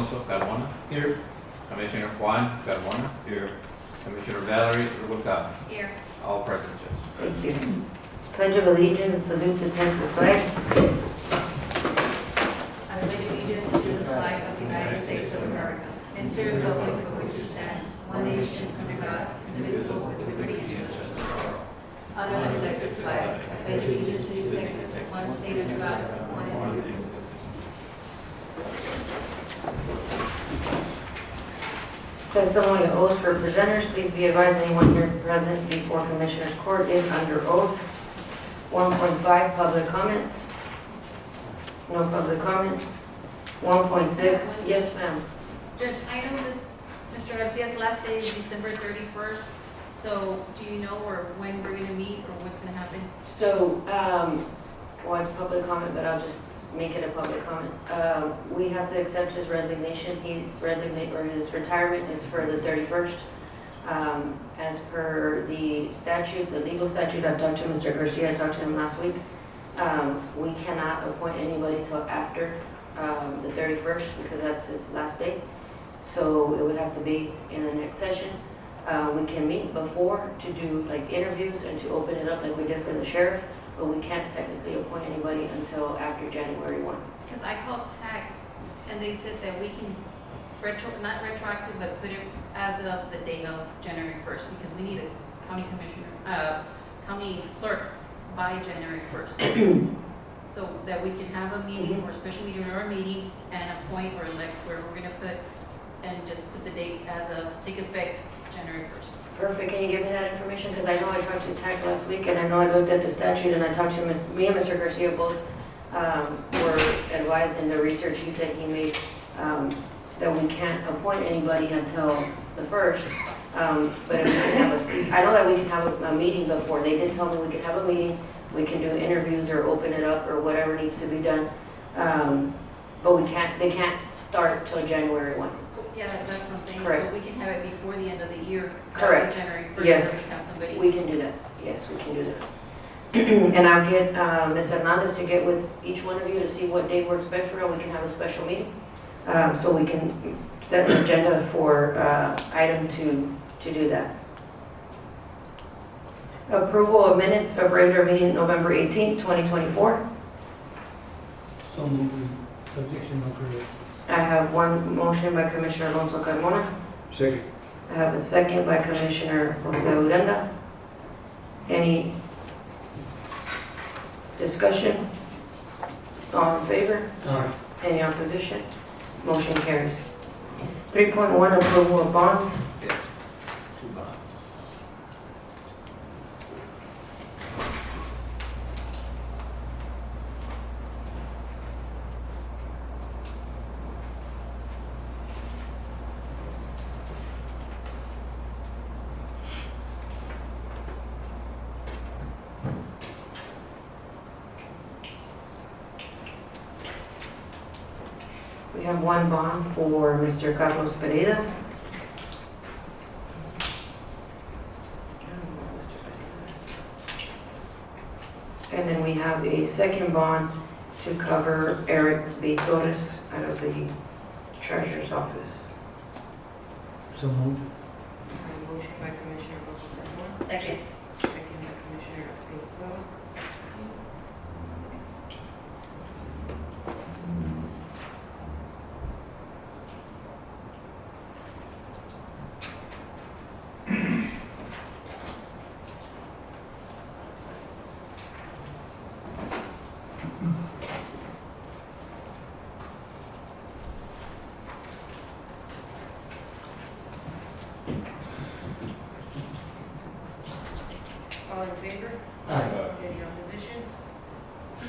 Alonso Carmona. Here. Commissioner Juan Carmona. Here. Commissioner Valerie Rubalcaba. Here. All present, Judge. Thank you. Pledge of allegiance, salute the Texas flag. I pledge allegiance to the flag of the United States of America and to the republic for which it stands, one nation under God, indivisible, with liberty and justice for all. Under the Texas flag, I pledge allegiance to Texas, one state under God, one indivisible. Testimony of oaths for presenters. Please be advised anyone here present before Commissioners Court is under oath. 1.5, public comments. No public comments. 1.6, yes ma'am. Judge, I know this, Mr. Garcia's last day is December 31st, so do you know or when we're going to meet or what's going to happen? So, well, it's public comment, but I'll just make it a public comment. We have to accept his resignation. He's or his retirement is for the 31st. As per the statute, the legal statute, I've talked to Mr. Garcia, I talked to him last week. We cannot appoint anybody till after the 31st because that's his last day. So it would have to be in the next session. We can meet before to do like interviews and to open it up like we did for the sheriff, but we can't technically appoint anybody until after January 1. Because I called TAC and they said that we can not retroactive, but put it as of the day of January 1st because we need a county commissioner, county clerk by January 1st. So that we can have a meeting or a special meeting or a meeting and appoint or elect where we're going to put and just put the date as of take effect January 1st. Perfect. Can you give me that information? Because I know I talked to TAC last week and I know I looked at the statute and I talked to me and Mr. Garcia both were advised in the research he said he made that we can't appoint anybody until the 1st. But if we can have I know that we can have a meeting before. They did tell me we could have a meeting, we can do interviews or open it up or whatever needs to be done. But they can't start till January 1. Yeah, that's what I'm saying. Correct. So we can have it before the end of the year. Correct. January 1st. Yes. Where we have somebody. We can do that. Yes, we can do that. And I'll get Ms. Hernandez to get with each one of you to see what date works best for her. We can have a special meeting. So we can set an agenda for item to do that. Approval of minutes of regular meeting November 18th, 2024. So moved, subject to no corrections. I have one motion by Commissioner Alonso Carmona. Second. I have a second by Commissioner Jose Urenda. Any discussion? All in favor? Aye. Any opposition? Motion carries. 3.1, approval of bonds. Yeah. Two bonds. We have one bond for Mr. Carlos Pereira. And then we have a second bond to cover Eric B. Torres out of the Treasurer's Office. So moved. Motion by Commissioner Alonso. Second. Second by Commissioner Alonso. All in favor? Aye. Any opposition?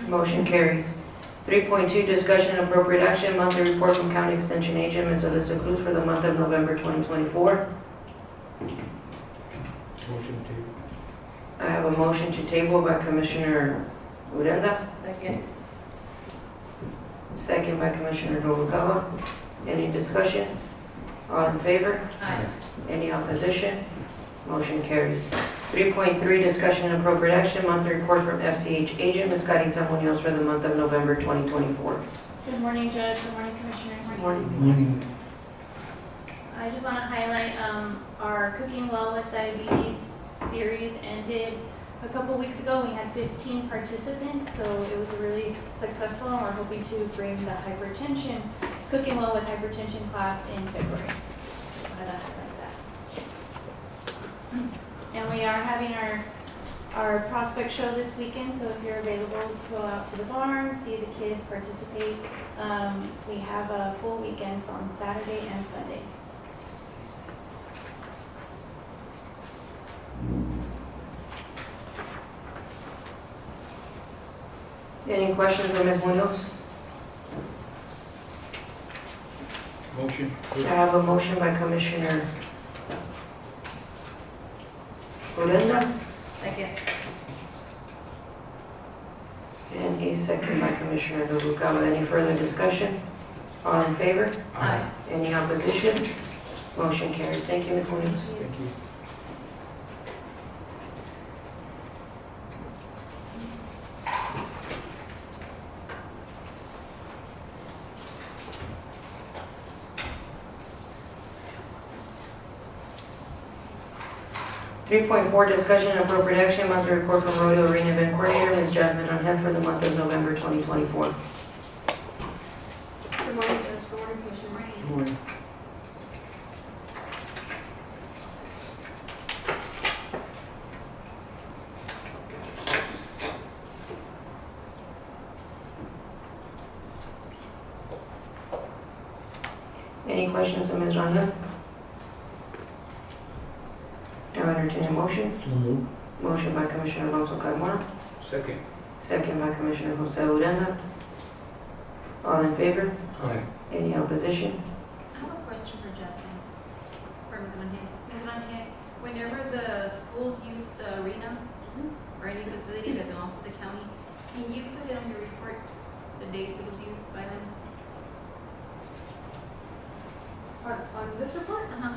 Motion carries. 3.2, discussion and appropriate action, monthly report from County Extension Agent Ms. Alyssa Cruz for the month of November 2024. Motion to. I have a motion to table by Commissioner Urenda, Second. second by Commissioner Noguera. Any discussion? All in favor? Aye. Any opposition? Motion carries. 3.3, discussion and appropriate action, monthly report from FCH Agent Ms. Carissa Munoz for the month of November 2024. Good morning, Judge. Good morning, Commissioners. Morning. Morning. I just want to highlight our Cooking Well with Diabetes series ended a couple weeks ago. We had 15 participants, so it was really successful, and we're hoping to bring the hypertension, Cooking Well with Hypertension class in February. Just wanted to highlight that. And we are having our prospect show this weekend, so if you're available to go out to the barn, see the kids participate. We have full weekends on Saturday and Sunday. Any questions of Ms. Munoz? Motion. I have a motion by Commissioner Odena, Second. and a second by Commissioner Noguera. Any further discussion? All in favor? Aye. Any opposition? Motion carries. Thank you, Ms. Munoz. Thank you. Three point four, discussion and appropriate action, monthly report from Rodeo Arena Event Coordinator, Ms. Jasmine Angel, for the month of November 2024. Good morning, Judge. Good morning, Commissioner. Good morning. Any questions of Ms. Rangel? I will entertain a motion. So moved. Motion by Commissioner Alonso Carmona, Second. second by Commissioner Jose Uranda. All in favor? Aye. Any opposition? I have a question for Jasmine, for Ms. Manjek. Ms. Manjek, whenever the schools use the arena or any facility that belongs to the county, can you put it on your report, the dates it was used by them? On this report? Uh-huh.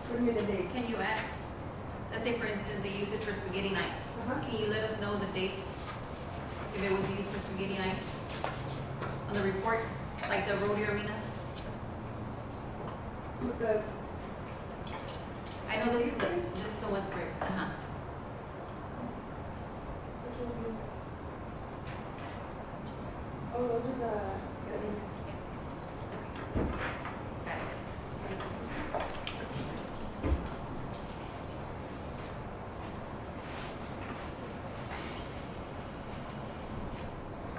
What do you mean the date? Can you add, let's say for instance, they use it for spaghetti night. Can you let us know the date, if it was used for spaghetti night? On the report, like the rodeo arena? I know this is the one for, uh-huh. Oh, those are the. Got it.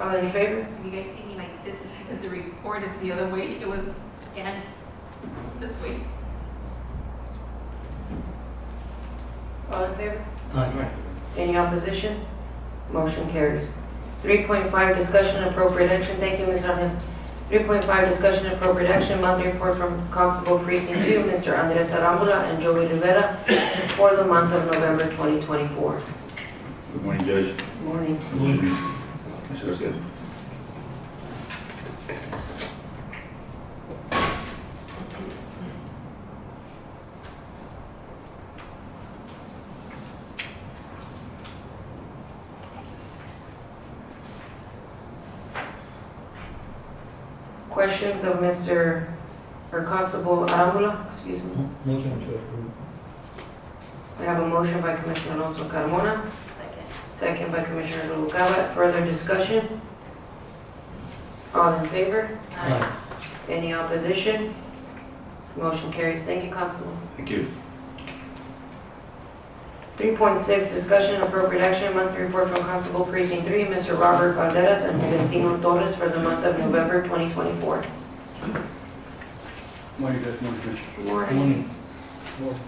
All in favor? Have you guys seen me like this? Is because the report is the other way. It was scanned this way. All in favor? Aye. Any opposition? Motion carries. 3.5, discussion and appropriate action. Thank you, Ms. Rangel. 3.5, discussion and appropriate action, monthly report from Constable Precinct 2, Mr. Andres Arambula and Joey Rivera, for the month of November 2024. Good morning, Judge. Morning. Morning. Mr. Garcia. Questions of Mr. or Constable Arambula, excuse me. Motion to approve. I have a motion by Commissioner Alonso Carmona, Second. second by Commissioner Noguera. Further discussion? All in favor? Aye. Any opposition? Motion carries. Thank you, Constable. Thank you. 3.6, discussion and appropriate action, monthly report from Constable Precinct 3, Mr. Robert Valderas and Juventino Torres for the month of November 2024. Morning, Judge. Morning, Commissioner. Good morning. Morning. Morning.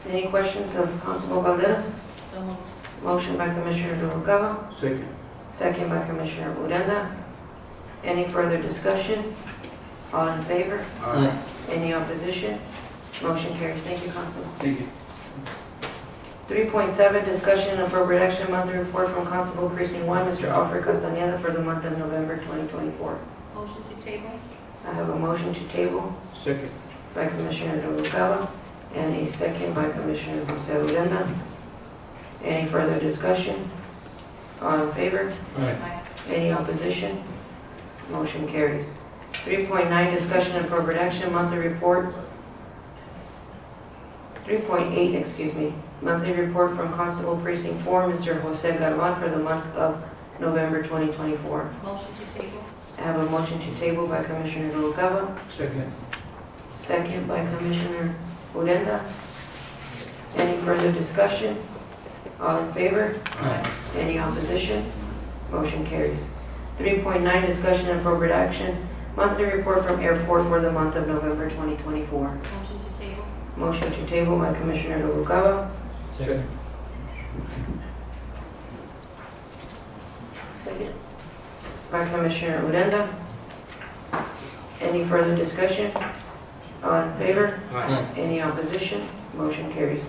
Any questions of Constable Valderas? So moved. Motion by Commissioner Noguera, Second. second by Commissioner Uranda. Any further discussion? All in favor? Aye. Any opposition? Motion carries. Thank you, Constable. Thank you. 3.7, discussion and appropriate action, monthly report from Constable Precinct 1, Mr. Alfred Castañeda for the month of November 2024. Motion to table? I have a motion to table Second. by Commissioner Noguera and a second by Commissioner Jose Urenda. Any further discussion? All in favor? Aye. Any opposition? Motion carries. 3.9, discussion and appropriate action, monthly report. 3.8, excuse me, monthly report from Constable Precinct 4, Mr. Jose Garvan for the month of November 2024. Motion to table? I have a motion to table by Commissioner Noguera, Second. second by Commissioner Urenda. Any further discussion? All in favor? Aye. Any opposition? Motion carries. 3.9, discussion and appropriate action, monthly report from airport for the month of November 2024. Motion to table? Motion to table by Commissioner Noguera, Second. second by Commissioner Urenda. Any further discussion? All in favor? Aye. Any opposition? Motion carries.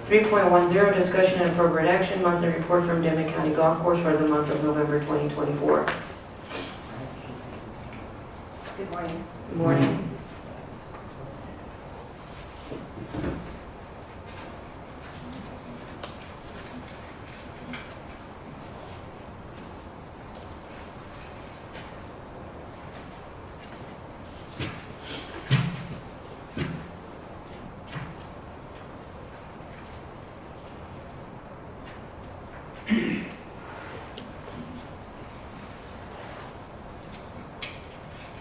3.10, discussion and appropriate action, monthly report from Dimmit County Golf Course for the month of November 2024. Good morning. Good morning.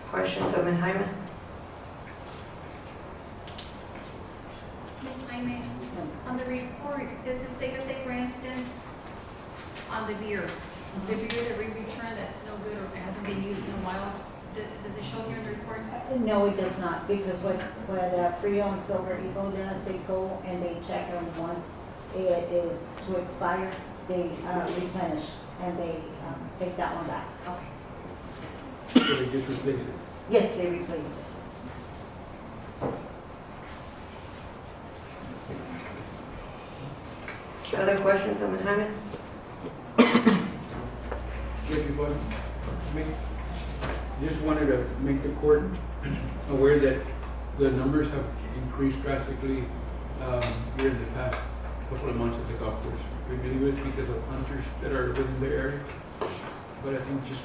Questions of Ms. Hyman? Ms. Jaime, on the report, does it say for instance, on the beer that we returned that's no good or hasn't been used in a while, does it show here in the report? No, it does not, because when Frio and Silver Eagle does, they go and they check them once it is to expire, they replenish and they take that one back. Okay. So they just replace it. Yes, they replace it. Other questions of Ms. Hyman? Judge, you want to make, just wanted to make the court aware that the numbers have increased drastically here in the past couple of months at the golf course. We believe it's because of hunters that are within the area. But I think just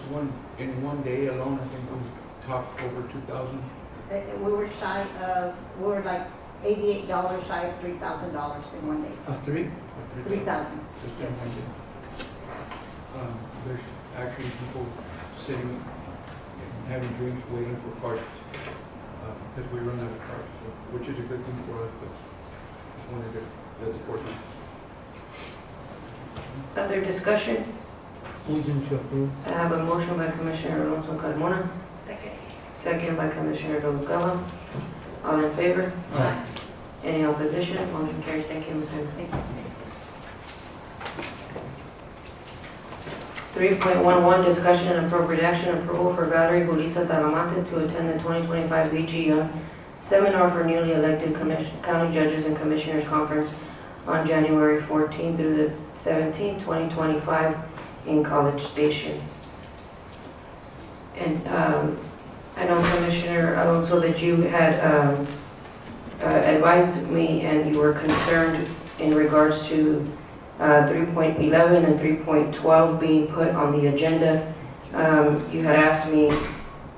in one day alone, I think we topped over 2,000. We were like $88 shy of $3,000 in one day. Of three? 3,000. Just in one day. There's actually people sitting and having drinks, waiting for carts, because we run out of carts, so, which is a good thing for us, but just wanted to let the court know. Other discussion? Motion to approve. I have a motion by Commissioner Alonso Carmona, Second. second by Commissioner Noguera. All in favor? Aye. Any opposition? Motion carries. Thank you, Ms. Hyman. Thank you. 3.11, discussion and appropriate action, approval for Valerie Julissa Talamantes to attend the 2025 VG Young Seminar for newly elected county judges and commissioners conference on January 14 through the 17th, 2025 in College Station. And I know, Commissioner Alonso, that you had advised me and you were concerned in regards to 3.11 and 3.12 being put on the agenda. You had asked me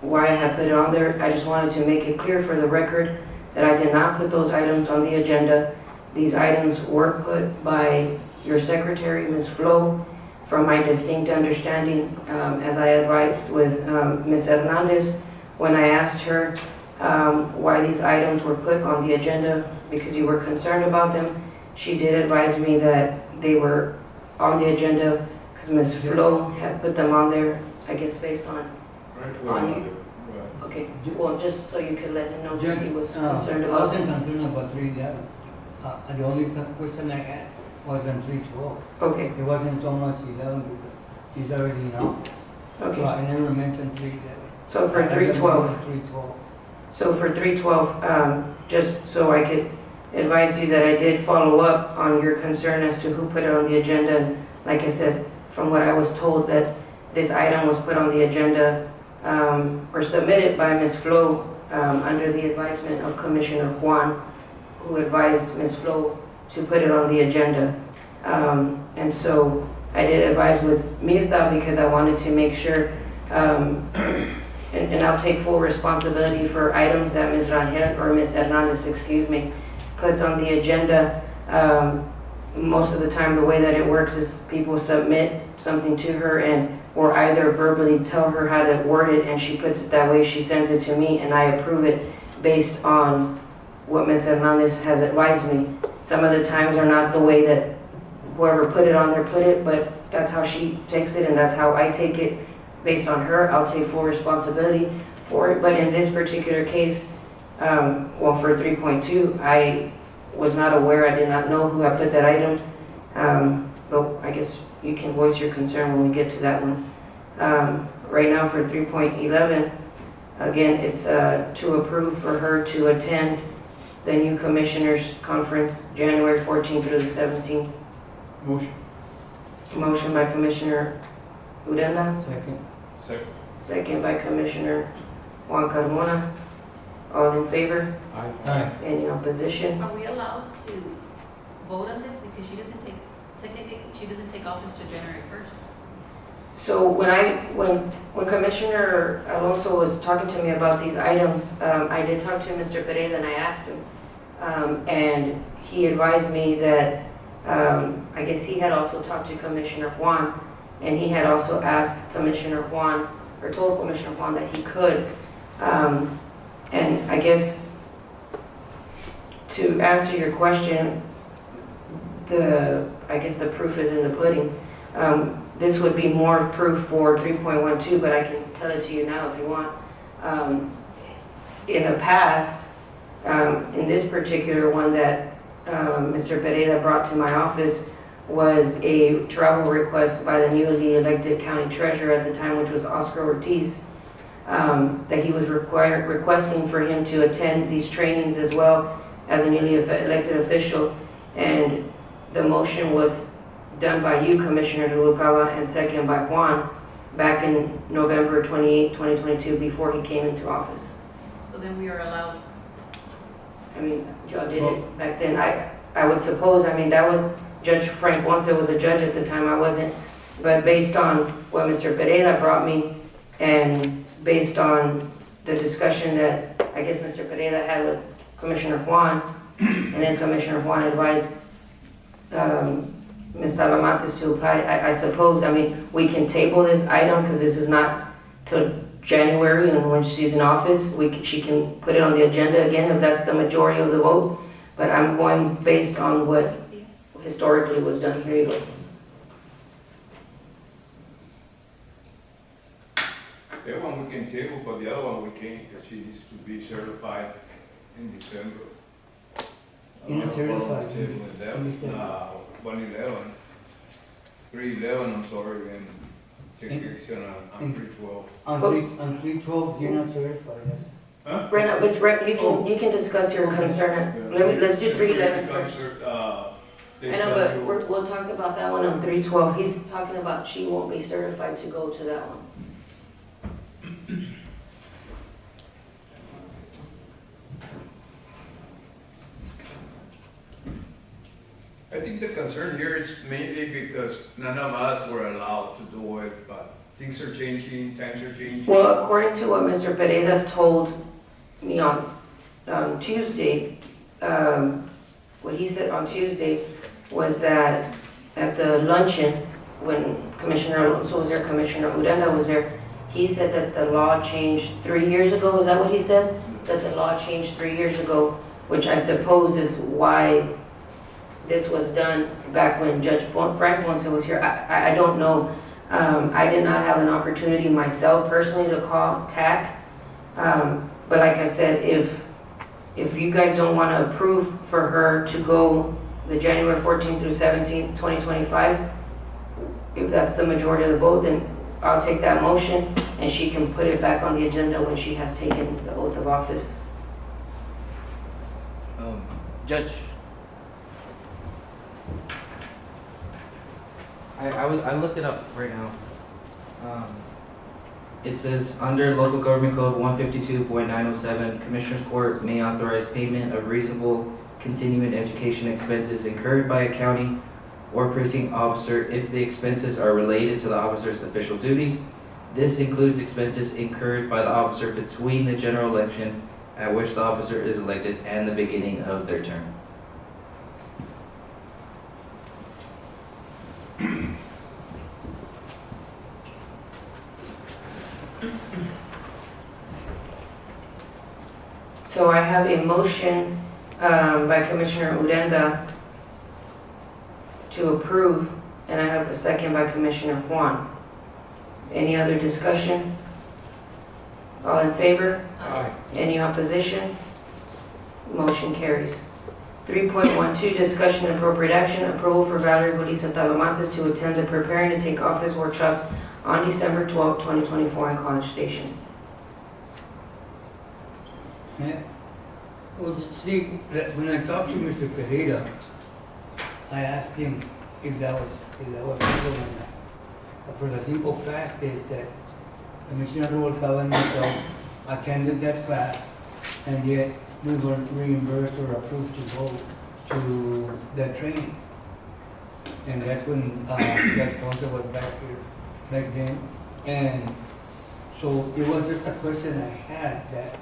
why I had put it on there. I just wanted to make it clear for the record that I did not put those items on the agenda. These items were put by your secretary, Ms. Flo, from my distinct understanding, as I advised with Ms. Hernandez, when I asked her why these items were put on the agenda, because you were concerned about them. She did advise me that they were on the agenda because Ms. Flo had put them on there, I guess based on you. Okay, well, just so you could let him know that he was concerned I about wasn't them. concerned about 311. The only question I had was on 312. Okay, It wasn't so much 11 because she's already in office. So okay. I never mentioned 311. So for I just 312, mentioned 312. So for 312, just so I could advise you that I did follow up on your concern as to who put it on the agenda. And like I said, from what I was told, that this item was put on the agenda or submitted by Ms. Flo under the advisement of Commissioner Juan, who advised Ms. Flo to put it on the agenda. And so I did advise with Mirta because I wanted to make sure, and I'll take full responsibility for items that Ms. Rangel, or Ms. Hernandez, excuse me, puts on the agenda. Most of the time, the way that it works is people submit something to her and or either verbally tell her how to word it, and she puts it that way, she sends it to me, and I approve it based on what Ms. Hernandez has advised me. Some of the times are not the way that whoever put it on there put it, but that's how she takes it, and that's how I take it. Based on her, I'll take full responsibility for it. But in this particular case, well, for 3.2, I was not aware, I did not know who had put that item. But I guess you can voice your concern when we get to that one. Right now for 3.11, again, it's to approve for her to attend the new commissioners conference January 14th through the 17th. Motion. Motion by Commissioner Urenda, Second. Second. second by Commissioner Juan Carmona. All in favor? Aye. Any opposition? Are we allowed to vote on this? Because she doesn't take, technically, she doesn't take office to January 1st. So when Commissioner Alonso was talking to me about these items, I did talk to Mr. Pereira and I asked him, and he advised me that I guess he had also talked to Commissioner Juan, and he had also asked Commissioner Juan, or told Commissioner Juan that he could. And I guess to answer your question, I guess the proof is in the pudding. This would be more proof for 3.12, but I can tell it to you now if you want. In the past, in this particular one that Mr. Pereira brought to my office was a travel request by the newly elected county treasurer at the time, which was Oscar Ortiz, that he was requesting for him to attend these trainings as well as a newly elected official. And the motion was done by you, Commissioner Rubalcaba, and second by Juan back in November 28, 2022, before he came into office. So then we are allowed, I mean, y'all did it back then. I would suppose, I mean, that was Judge Frank Ponce was a judge at the time, I wasn't. But based on what Mr. Pereira brought me, and based on the discussion that I guess Mr. Pereira had with Commissioner Juan, and then Commissioner Juan advised Ms. Talamates to apply, I suppose, I mean, we can table this item because this is not till January, and when she's in office, she can put it on the agenda again if that's the majority of the vote. But I'm going based on what historically was done. Here you go. That one we can table, but the other one we can't, because she needs to be certified in December. You're not certified. Table with that, Understand. 111, 311, I'm sorry, and take action on 312. On 312, you're not certified, yes. Huh? Brenda, but Brenda, you can discuss your concern. Let's do 311 first. I know, but we'll talk about that one on 312. He's talking about she won't be certified to go to that one. I think the concern here is mainly because none of us were allowed to do it, but things are changing, times are changing. Well, according to what Mr. Pereira told me on Tuesday, what he said on Tuesday was that at the luncheon, when Commissioner Alonso was there, Commissioner Urenda was there, he said that the law changed 3 years ago. Is that what he said? That the law changed 3 years ago, which I suppose is why this was done back when Judge Frank Ponce was here. I don't know. I did not have an opportunity myself personally to call TAC. But like I said, if you guys don't want to approve for her to go the January 14th through 17th, 2025, if that's the majority of the vote, then I'll take that motion and she can put it back on the agenda when she has taken the oath of office. Judge, I looked it up right now. It says, under Local Government Code 152.907, Commissioners Court may authorize payment of reasonable continuing education expenses incurred by a county or precinct officer if the expenses are related to the officer's official duties. This includes expenses incurred by the officer between the general election at which the officer is elected and the beginning of their term. So I have a motion by Commissioner Urenda to approve, and I have a second by Commissioner Juan. Any other discussion? All in favor? Aye. Any opposition? Motion carries. 3.12, discussion and appropriate action, approval for Valerie Julissa Talamantes to attend the Preparing to Take Office workshops on December 12, 2024 in College Station. Yeah. Well, you see, when I talked to Mr. Pereira, I asked him if that was legal or not. But for the simple fact is that Commissioner Rubalcaba and myself attended that class, and yet we weren't reimbursed or approved to go to that training. And that's when Judge Ponce was back then. And so it was just a question I had, that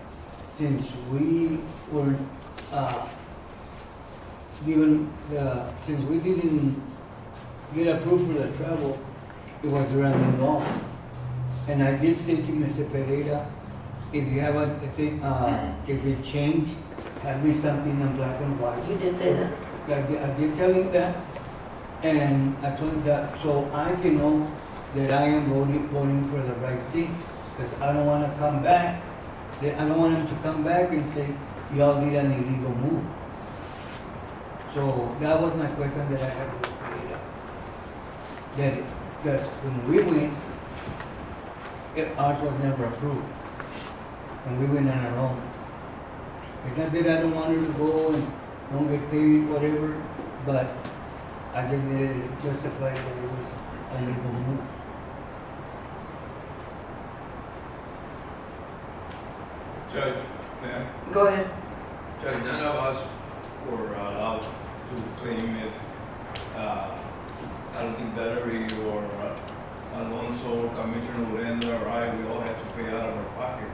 since we weren't since we didn't get approved for the travel, it was around the law. And I did say to Mr. Pereira, if you have if it changed, have me something in black and white. You did say that. I did tell him that, and I told him that, so I can know that I am voting for the right thing, because I don't want to come back. I don't want him to come back and say, y'all did an illegal move. So that was my question that I had to Pereira. That because when we went, ours was never approved. And we went on our own. It's not that I don't want her to go and don't get paid, whatever, but I just needed to justify that it was a legal move. Judge, ma'am, Go ahead. Judge, none of us were allowed to claim it. I don't think Valerie or Alonso, Commissioner Urenda, or I, we all had to pay out of our pocket.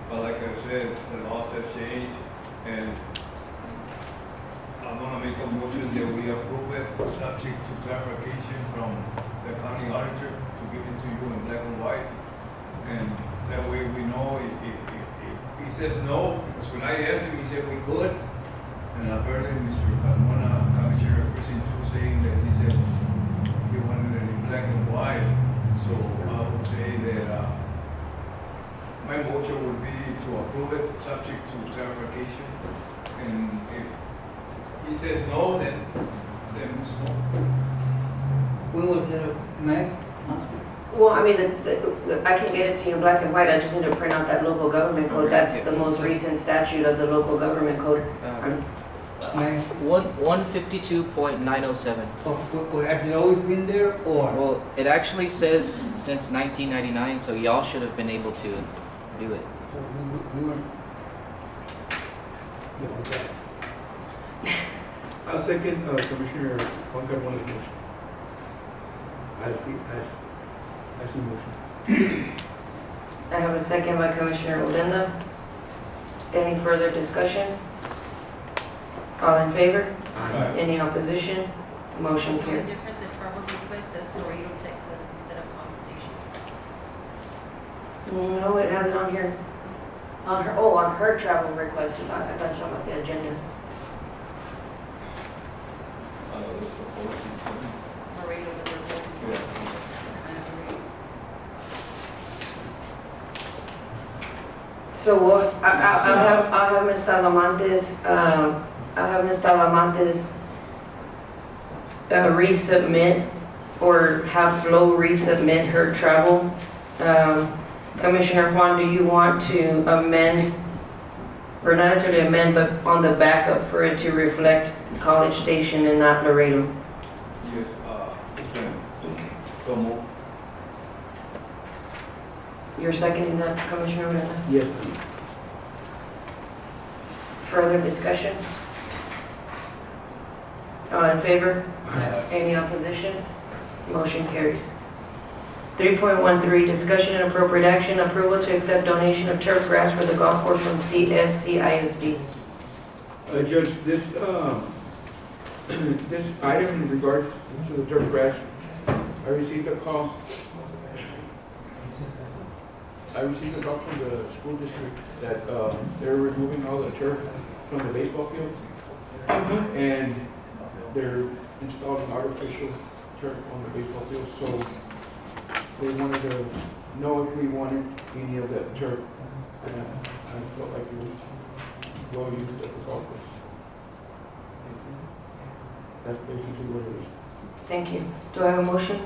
But like I said, the laws have changed, and I'm gonna make a motion that we approve it, subject to clarification from the county auditor to give it to you in black and white. And that way we know if he says no, because when I asked him, he said we could. And I've heard Mr. Carmona, Commissioner Precinct 2, saying that he said he wanted it in black and white. So I would say that my motion would be to approve it, subject to clarification. And if he says no, then it's no. When was that, Meg? Well, I mean, I can get it to you in black and white, I just need to print out that local government code. That's the most recent statute of the local government code. Meg? 152.907. Has it always been there, or? Well, it actually says since 1999, so y'all should have been able to do it. We weren't. I'll second Commissioner Juan Carmona's motion. As the motion. I have a second by Commissioner Odena. Any further discussion? All in favor? Aye. Any opposition? Motion The only carried. difference, the travel request says Laredo, Texas instead of College Station. No, it has it on here. On her travel request. I thought you were talking about the agenda. Laredo, but they're both in College Station. So what, I'll have Ms. Talamantes, resubmit, or have Flo resubmit her travel. Commissioner Juan, do you want to amend or not necessarily amend, but on the backup for it to reflect College Station and not Laredo. Yeah, it's been, so move. You're seconding that, Commissioner Uranda? Yes, please. Further discussion? All in favor? Any opposition? Motion carries. 3.13, discussion and appropriate action, approval to accept donation of turf grass for the golf course from CSCISD. Judge, this, this item in regards to the turf grass, I received a call. I received a call from the school district that, they're removing all the turf from the baseball fields. And they're installing artificial turf on the baseball field, so they wanted to know if we wanted any of that turf. And I felt like it was well used at the golf course. That's basically what it is. Thank you. Do I have a motion?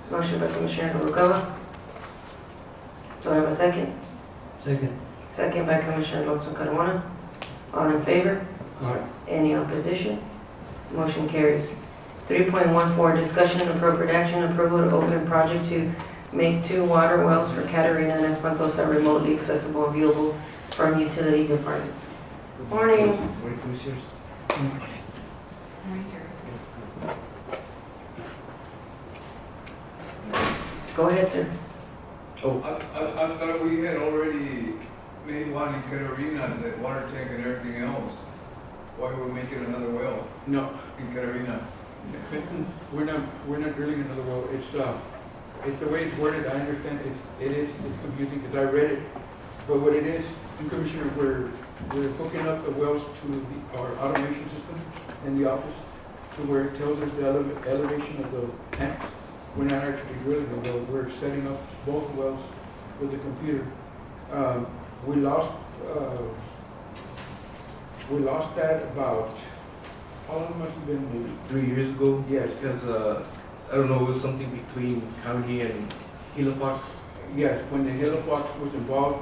Motion by Commissioner Noguera. Do I have a second? Second. Second by Commissioner Alonso Carmona. All in favor? Aye. Any opposition? Motion carries. 3.14, discussion and appropriate action, approval to open project to make 2 water wells for Catarina and Espantosa remotely accessible and viewable from utility department. Morning. Morning, Commissioners. Go ahead, sir. I thought we had already made one in Catarina, that water tank and everything else. Why are we making another well No, in Catarina? we're not drilling another well. It's the way it's worded, I understand, it's confusing, because I read it. But what it is, Commissioner, we're hooking up the wells to our automation system in the office, to where it tells us the elevation of the tank. We're not actually drilling the well, we're setting up both wells with the computer. We lost that about, how long must it been, maybe? 3 years ago. Yes. Because, I don't know, it was something between county and Gila Fox. Yes, when the Halo Fox was involved,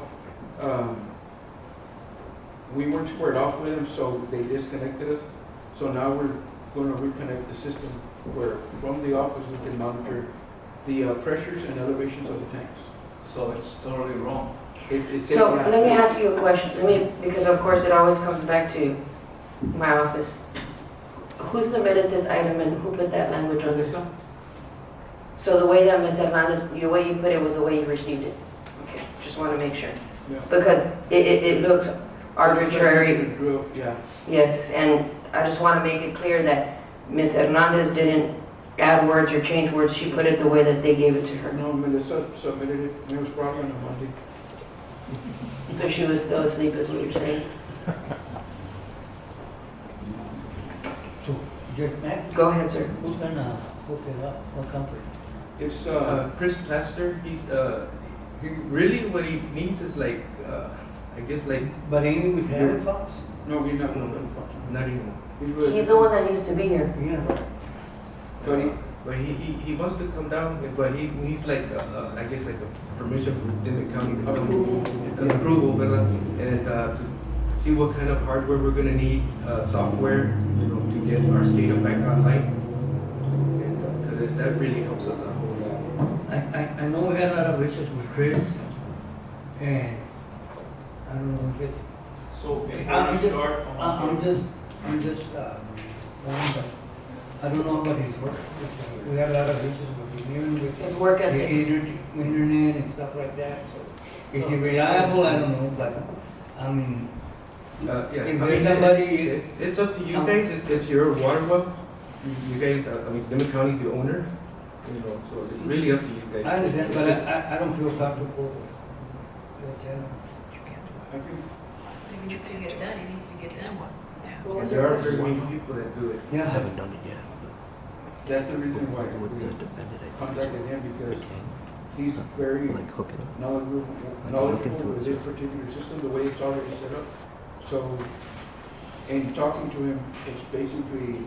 we weren't squared off with them, so they disconnected us. So now we're going to reconnect the system where from the office we can monitor the pressures and elevations of the tanks. So it's totally wrong. So let me ask you a question. Because of course it always comes back to my office. Who submitted this item and who put that language on this one? So the way that Ms. Hernandez, the way you put it was the way you received it? Okay, just want to make sure. Yeah. Because it looks arbitrary. Yeah. Yes, and I just want to make it clear that Ms. Hernandez didn't add words or change words. She put it the way that they gave it to her. No, Melissa submitted it, and it was probably on a Monday. So she was still asleep, is what you're saying? So, Judge Mack, Go ahead, sir. who's gonna hook it up? What company? It's, Chris Plaster, he really what he needs is like, I guess like, But ain't it with Halifax? no, we're not, not anymore. He's the one that needs to be here. Yeah. But he, He wants to come down, but he needs like, I guess like a permission from Dimmit County. to come- Approval. An approval, ¿verdad? And to see what kind of hardware we're gonna need, software, to get our SCADA back online. And, cause that really helps us a whole lot. I know we had a lot of issues with Chris, and I don't know if it's, So I'm just, one, but I don't know about his work. We had a lot of issues with him, with His work the ethic. internet and stuff like that, so. Is he reliable? I don't know, but, I mean, Yeah, If I mean, there's somebody- it's up to you guys, it's your water well. You guys, I mean, Dimmit County, the owner, so it's really up to you guys. I understand, but I don't feel comfortable with the channel. I think, If he needs to get done, he needs to get done. And there are very many people that do it. Yeah. that's the reason why we contacted him, because he's very knowledgeable with this particular system, the way it's already set up. So, in talking to him, it's basically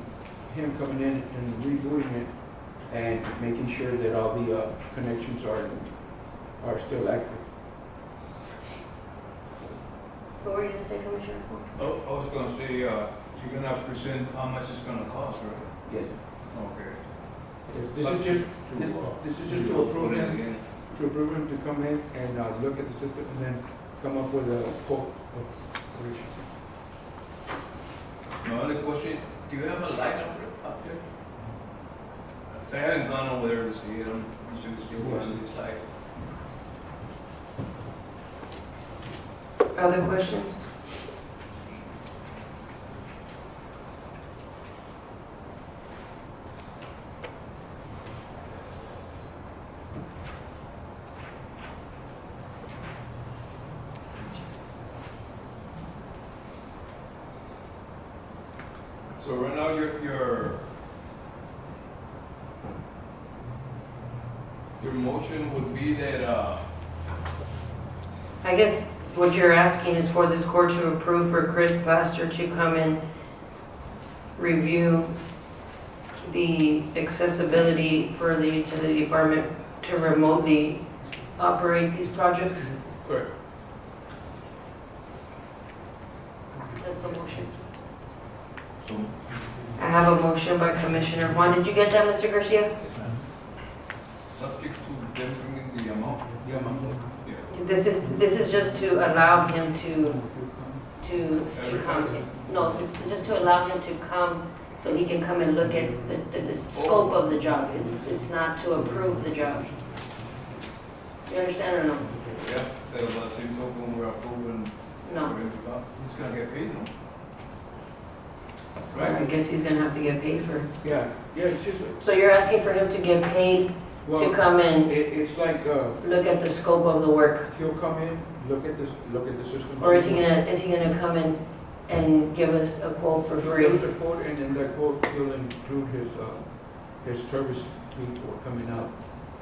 him coming in and redoing it and making sure that all the connections are still active. What were you gonna say, Commissioner? Oh, I was gonna say, you're gonna present how much it's gonna cost, right? Yes. Okay. This is just, this is just to approve Put it him, again. to approve him to come in and look at the system and then come up with a quote. My other question, do you have a light up there? So I haven't gone over there to see it, I'm just still on this light. Other questions? So right now, your motion would be that, I guess what you're asking is for this court to approve for Chris Plaster to come and review the accessibility for the utility department to remotely operate these projects? Correct. That's the motion. so, I have a motion by Commissioner Juan. Did you get that, Mr. Garcia? subject to them bringing the amount? Yeah, ma'am. Yeah. This is just to allow him to come. No, it's just to allow him to come so he can come and look at the scope of the job. It's not to approve the job. You understand or no? Yeah, that was the same token we're approving. No. He's gonna get paid, no? I Right? guess he's gonna have to get paid for. Yeah, it's just, So you're asking for him to get paid to well, come and it's like, look at the scope of the work? he'll come in, look at the system. Or is he gonna come in and give us a quote for free? Give us a quote, and in that quote, he'll include his service fee for coming out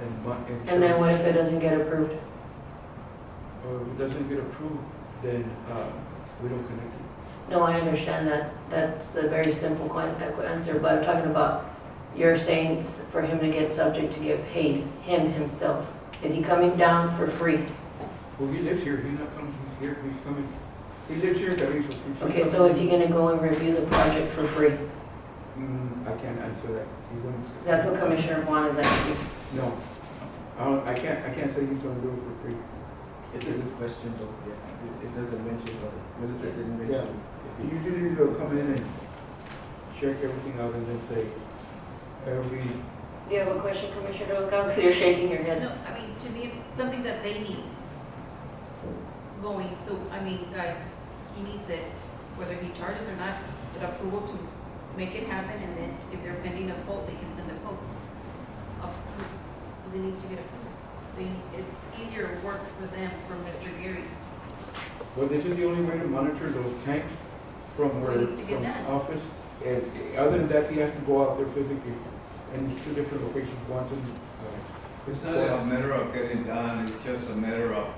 and. And then what if it doesn't get approved? Or if it doesn't get approved, then, we don't connect it. No, I understand that. That's a very simple answer, but I'm talking about, you're saying for him to get subject to get paid, him himself. Is he coming down for free? Well, he lives here, he's not coming here, he's coming, he lives here, that he's. Okay, so is he gonna go and review the project for free? I can't answer that. He wouldn't. That's what Commissioner Juan is asking. No, I can't say he's gonna do it for free. It's a good question, but it doesn't mention, Melissa didn't mention. Usually they'll come in and check everything out and then say, every, Do you have a question, Commissioner Delgado? Because you're shaking your head. No, I mean, to me, it's something that they need going, so, I mean, guys, he needs it, whether he charges or not, the approval to make it happen, and then if they're pending a quote, they can send a quote. Because it needs to get approved. It's easier work for them, from Mr. Gary. well, this is the only way to monitor those tanks from So where, it needs to get from done. office. And other than that, he has to go out there physically, and it's two different locations, one to, It's not a matter of getting done, it's just a matter of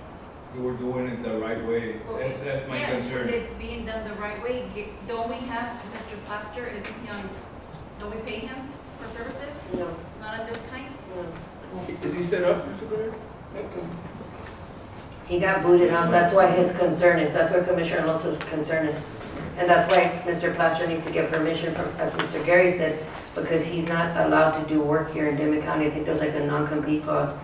we were doing it the right way. Well, That's my yeah, concern. it's being done the right way. Don't we have Mr. Plaster, isn't he on, don't we pay him for services? No, Not of this kind? no. is he set up, Mr. Blair? He got booted out. That's why his concern is. That's what Commissioner Alonso's concern is. And that's why Mr. Plaster needs to get permission from, as Mr. Gary said, because he's not allowed to do work here in Dimmit County. I think there's like a non-compete clause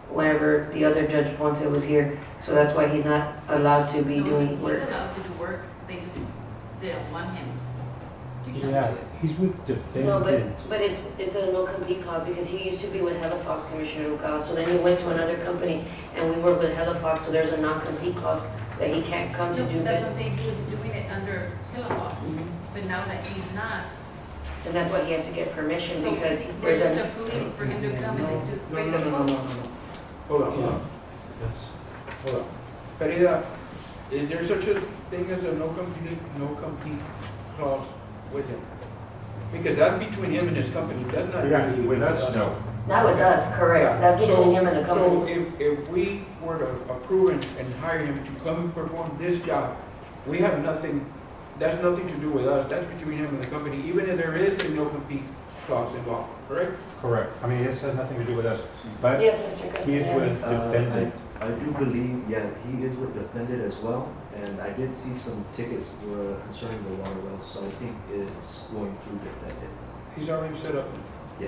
whenever the other Judge Ponce was here. So that's why he's not allowed to be No, doing work. He's allowed to do work, they just, they don't want him to come do Yeah, it. he's with No, defendant. but it's a no-compete clause because he used to be with Halifax, Commissioner Lucas. So then he went to another company and we were with Halifax, so there's a non-compete clause that he can't come to No, do that's what I'm this. saying, he was doing it under Hillbox, but now that he's not, And that's why he has to get permission so because they're there's just a, approving for him to come and to No, bring no, the no, no, quote. no, no. Hold on, hold on. That's- Hold on. Pereira, is there such a thing as a no-compete clause with him? Because that's between him and his company, that's not. Yeah, really with us, no. not with us, correct. Yeah, That's between so- him and the company. So if we were to approve and hire him to come and perform this job, we have nothing, that's nothing to do with us, that's between him and the company, even if there is a no-compete clause involved, correct? Correct. I mean, it has nothing to do with us. But Yes, Mr. he is Castellano. with defendant. I do believe, yeah, he is with defendant as well, And I did see some tickets concerning the water wells, so I think it's going through that date. He's already set up Yeah.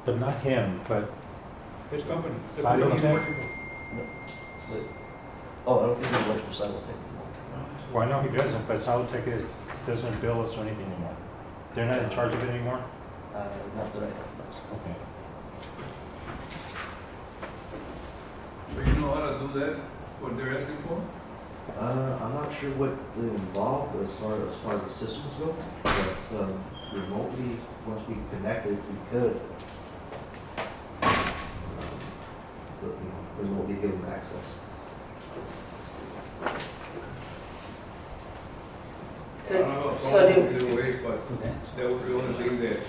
But not him, but his company. The Side company he's of it? working for. But, oh, I don't think he works for Simultech anymore. well, I know he doesn't, but Solotech doesn't bill us or anything anymore. They're not in charge of it anymore? Not that I know. Okay. So you know how to do that, what they're asking for? I'm not sure what's involved as far as the systems go, but remotely, once we connected, we could remotely give them access. I don't have a So problem either way, but that was the only thing that,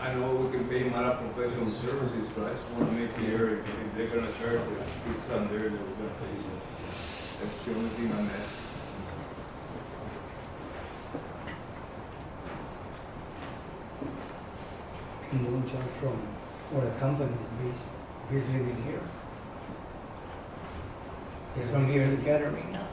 I know we can pay them out of professional services, but I just want to make clear if they're gonna charge it, it's on there, that we're gonna pay them. That's the only thing on that. And you don't charge from where the company is based, he's living here. He's from here to Gathering now.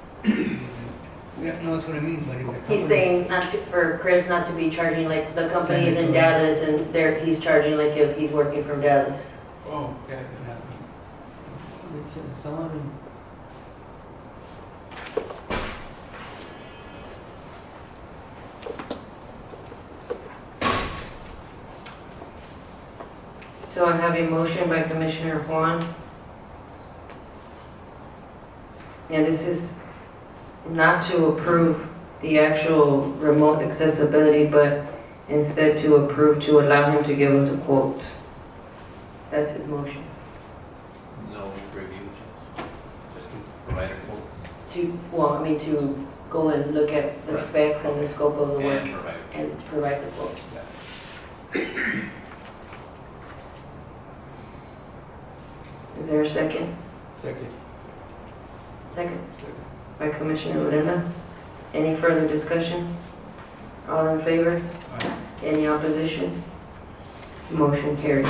Yeah, no, that's what I mean, but if the company. He's saying not to, for Chris not to be charging, like, the company is in San Antonio. Dallas and there, he's charging like if he's working from Dallas. Oh, okay. Yeah. It's on. So I have a motion by Commissioner Juan. And this is not to approve the actual remote accessibility, but instead to approve to allow him to give us a quote. That's his motion. No review, just to provide a quote To go and look at the Right. specs and the scope of the work and provide a quote. and provide the quote. Is there a second? Second. Second. By Commissioner Odena. Any further discussion? All in favor? Aye. Any opposition? Motion carries.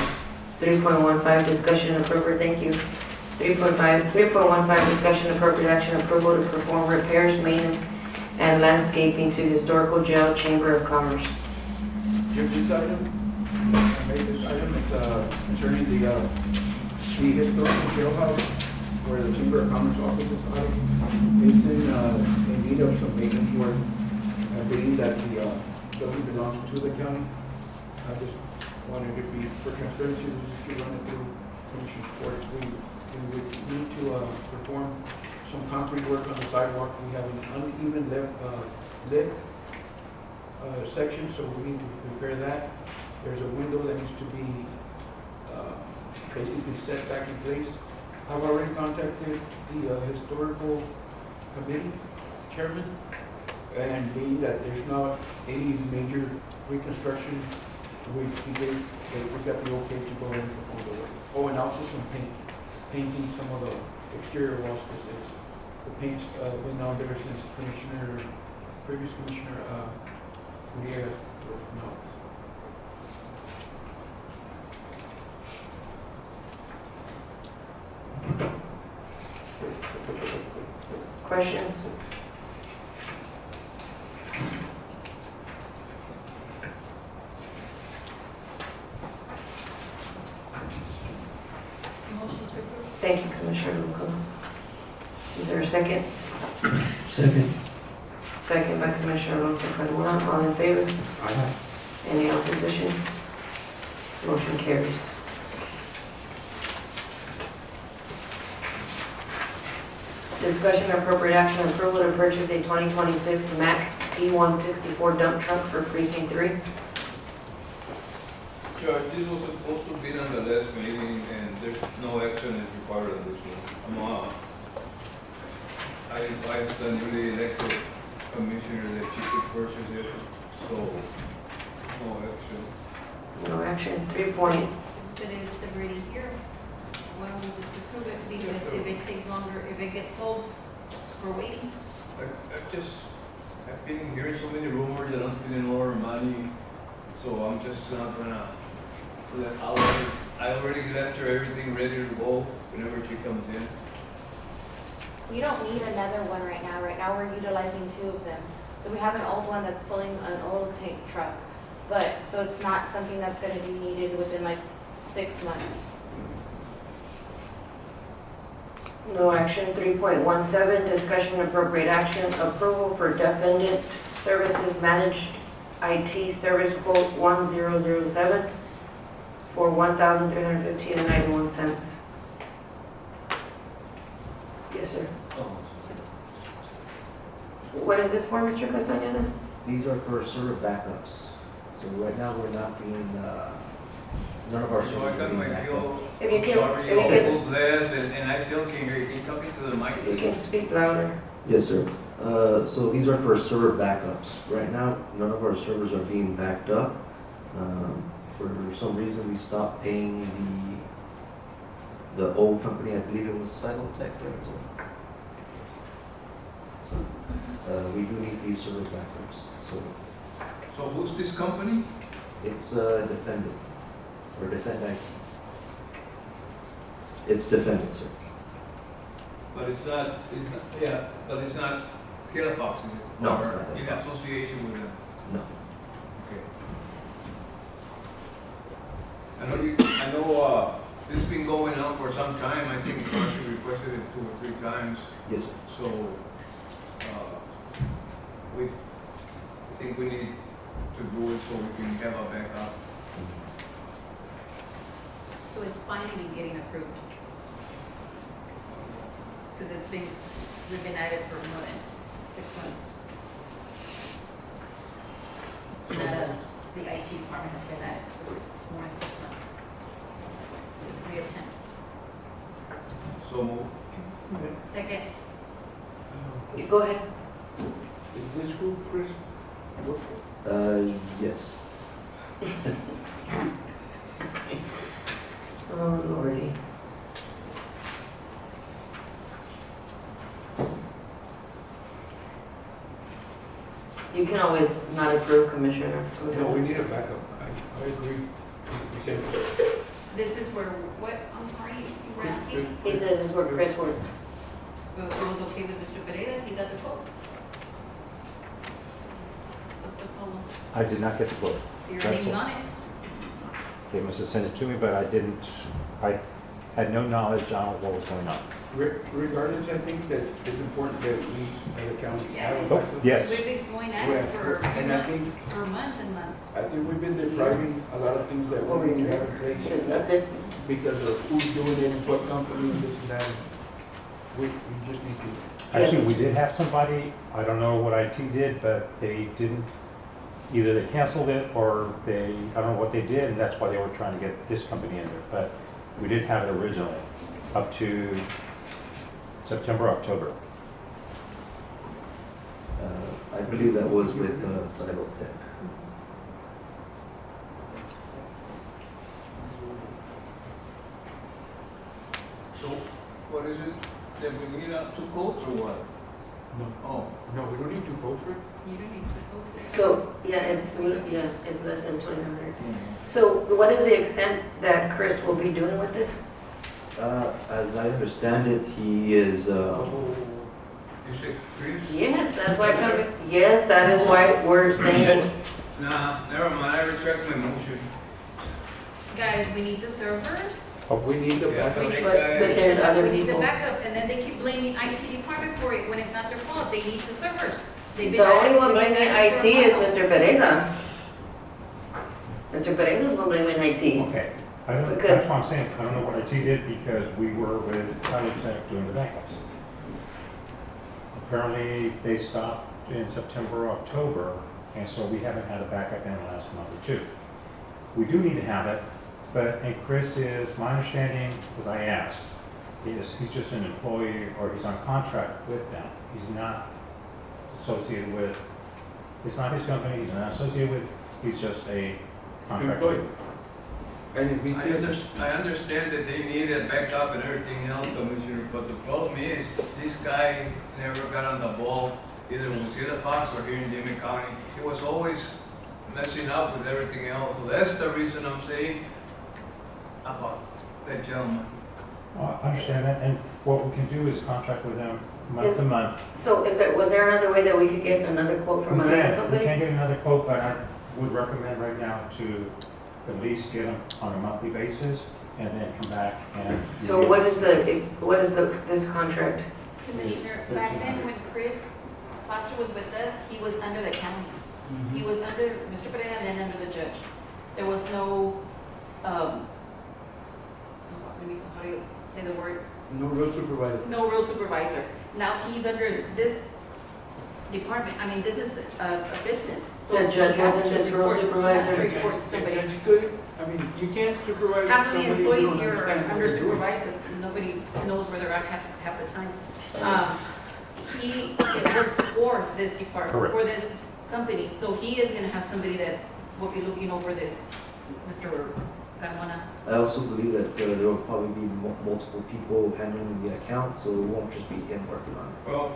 3.15, discussion appropriate, thank you. 3.15, discussion appropriate action approval to perform repairs, maintenance, and landscaping to historical jail chamber of commerce. Judge, this item, I made this item, it's concerning the historical jailhouse where the Chamber of Commerce office is out. It's in need of some maintenance work. I believe that the building belongs to the county. I just wanted to be, for transparency, just to run it through Commissioner's Court. We would need to perform some concrete work on the sidewalk. We have an uneven lip section, so we need to repair that. There's a window that needs to be basically set back in place. I've already contacted the historical committee chairman, and being that there's not any major reconstruction, we got the okay to go in all the way. Oh, and also some painting some of the exterior walls, because the paint's been on there since previous commissioner Urias was not. Questions? Motion to approve. Thank you, Commissioner Luco. Is there a second? Second. Second by Commissioner Alonso Carmona. All in favor? Aye. Any opposition? Motion carries. Discussion and appropriate action approval to purchase a 2026 Mack E164 dump truck for Precinct 3. Judge, this was supposed to be on the last meeting, and there's no action is required on this one. I advised the newly elected commissioner that she could purchase it, so no action. No action. 3 point. But it's already here. Why don't we just approve it? Because if it takes longer, if it gets sold, we're waiting. I've been hearing so many rumors that I'm spending more money, so I'm just not gonna I already left her everything ready to go whenever she comes in. We don't need another one right now. Right now, we're utilizing 2 of them. So we have an old one that's pulling an oil tank truck. But, so it's not something that's gonna be needed within like 6 months. No action. 3.17, discussion and appropriate action, approval for defendant services managed IT service quote 1007 for $1,315.91. Yes, sir. What is this for, Mr. Castañeda? These are for server backups. So right now, we're not being, none of our So I servers are got being my backed bill, up. If you I'm can- sorry, if you all can- those last, and I still can't hear you. Can you talk into the mic? You can speak louder. Yes, sir. So these are for server backups. Right now, none of our servers are being backed up. For some reason, we stopped paying the old company, I believe it was Silotech. So, we do need these server backups. So So who's this company? it's Defendant, or Defend IT. It's Defendant, sir. But it's not, yeah, but it's not Kilofox, is it? No, it's Or not in Kilofox. association with them? No. Okay. I know, this has been going on for some time. I think Marcy requested it 2 or 3 times. Yes, sir. So, I think we need to do it so we can have a backup. So it's finally getting approved. Because we've been at it for more than 6 months. Not us, the IT department has been at it for more than 6 months. With 3 attempts. So move. Second, You go ahead. Is this who Chris works for? Yes. Oh, Lordy. You can always not approve, Commissioner. No, we need a backup. I agree. We said, this is where, what, I'm sorry, you were asking? He says this is where Chris works. Well, it was okay with Mr. Pereira, he got the quote. What's the problem? I did not get the quote. Your That's name's all. on it. They must have sent it to me, but I had no knowledge on what was going on. regardless, I think that it's important that we, as a county, have a Yeah. backup. Yes. We've been going at Yeah, it for a few and I months, think, for months and months. I think we've been depriving a lot of things that Over we need to here. have in place Should nothing. because of who's doing it and what company and this and that. We just need to. Actually, we did have somebody, I don't know what IT did, but they didn't, either they canceled it or they, I don't know what they did, and that's why they were trying to get this company in there. But we did have it originally, up to September, October. I believe that was with Silotech. So, what is it? That we need 2 quotes or what? No, Oh, no, we don't need to go through it. You don't need to vote. So, it's less than 2,900. So what is the extent that Chris will be doing with this? As I understand it, he is, oh, you say Chris? Yes, that's why, yes, that is why we're saying, Nah, never mind, I retract my motion. Guys, we need the servers, We need the Yeah, backup. but there's other we need the people. backup, and then they keep blaming IT department for it when it's not their fault. They need the servers. They've been The at only it- one we've been blaming at it for IT a is while. Mr. Pereira. Mr. Pereira is one blaming IT. Okay, I don't, Because- that's what I'm saying, I don't know what IT did because we were with Silotech doing the backups. Apparently, they stopped in September, October, and so we haven't had a backup in the last month or 2. We do need to have it, but, and Chris is, my understanding, as I asked, is he's just an employee or he's on contract with them. He's not associated with, it's not his company, he's not associated with, he's just a contractor. Employee. And if he feels, I understand that they need a backup and everything else, Commissioner, but the problem is, this guy never got on the ball, either in Mosquito Fox or here in Dimmit County. He was always messing up with everything else, so that's the reason I'm saying about that gentleman. Well, I understand that, and what we can do is contract with them month to month. So was there another way that we could get another quote from We another can, we company? can get another quote, but I would recommend right now to at least get them on a monthly basis and then come back and. So what is this contract? Commissioner, back then when Chris Foster was with us, he was under the county. He was under Mr. Pereira and then under the judge. There was no, how do you say the word? No real supervisor. No real supervisor. Now he's under this department. I mean, this is a business. So The judge he has wasn't to his real report- he has to supervisor? report to somebody. And you could, I mean, you can't supervise Half of somebody the who employees don't here are understand what under they're doing. supervised, but nobody knows where they're at half the time. He works for this department, Correct. for this company, so he is gonna have somebody that will be looking over this, Mr. Carmona. I also believe that there will probably be multiple people handling the account, so it won't just be him working on it. Well,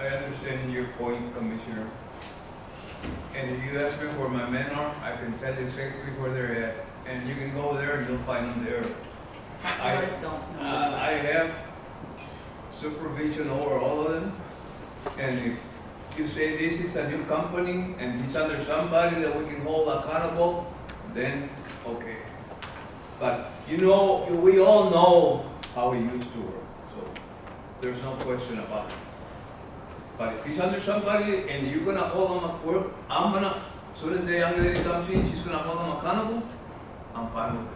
I understand your point, Commissioner. And if you ask me where my men are, I can tell you exactly where they're at. And you can go there and you'll find them there. Others don't know. I have supervision over all of them. And if you say this is a new company and he's under somebody that we can hold accountable, then okay. But you know, we all know how he used to work, so there's no question about it. But if he's under somebody and you're gonna hold him, I'm gonna, as soon as the young lady comes in, she's gonna hold him accountable, I'm fine with it.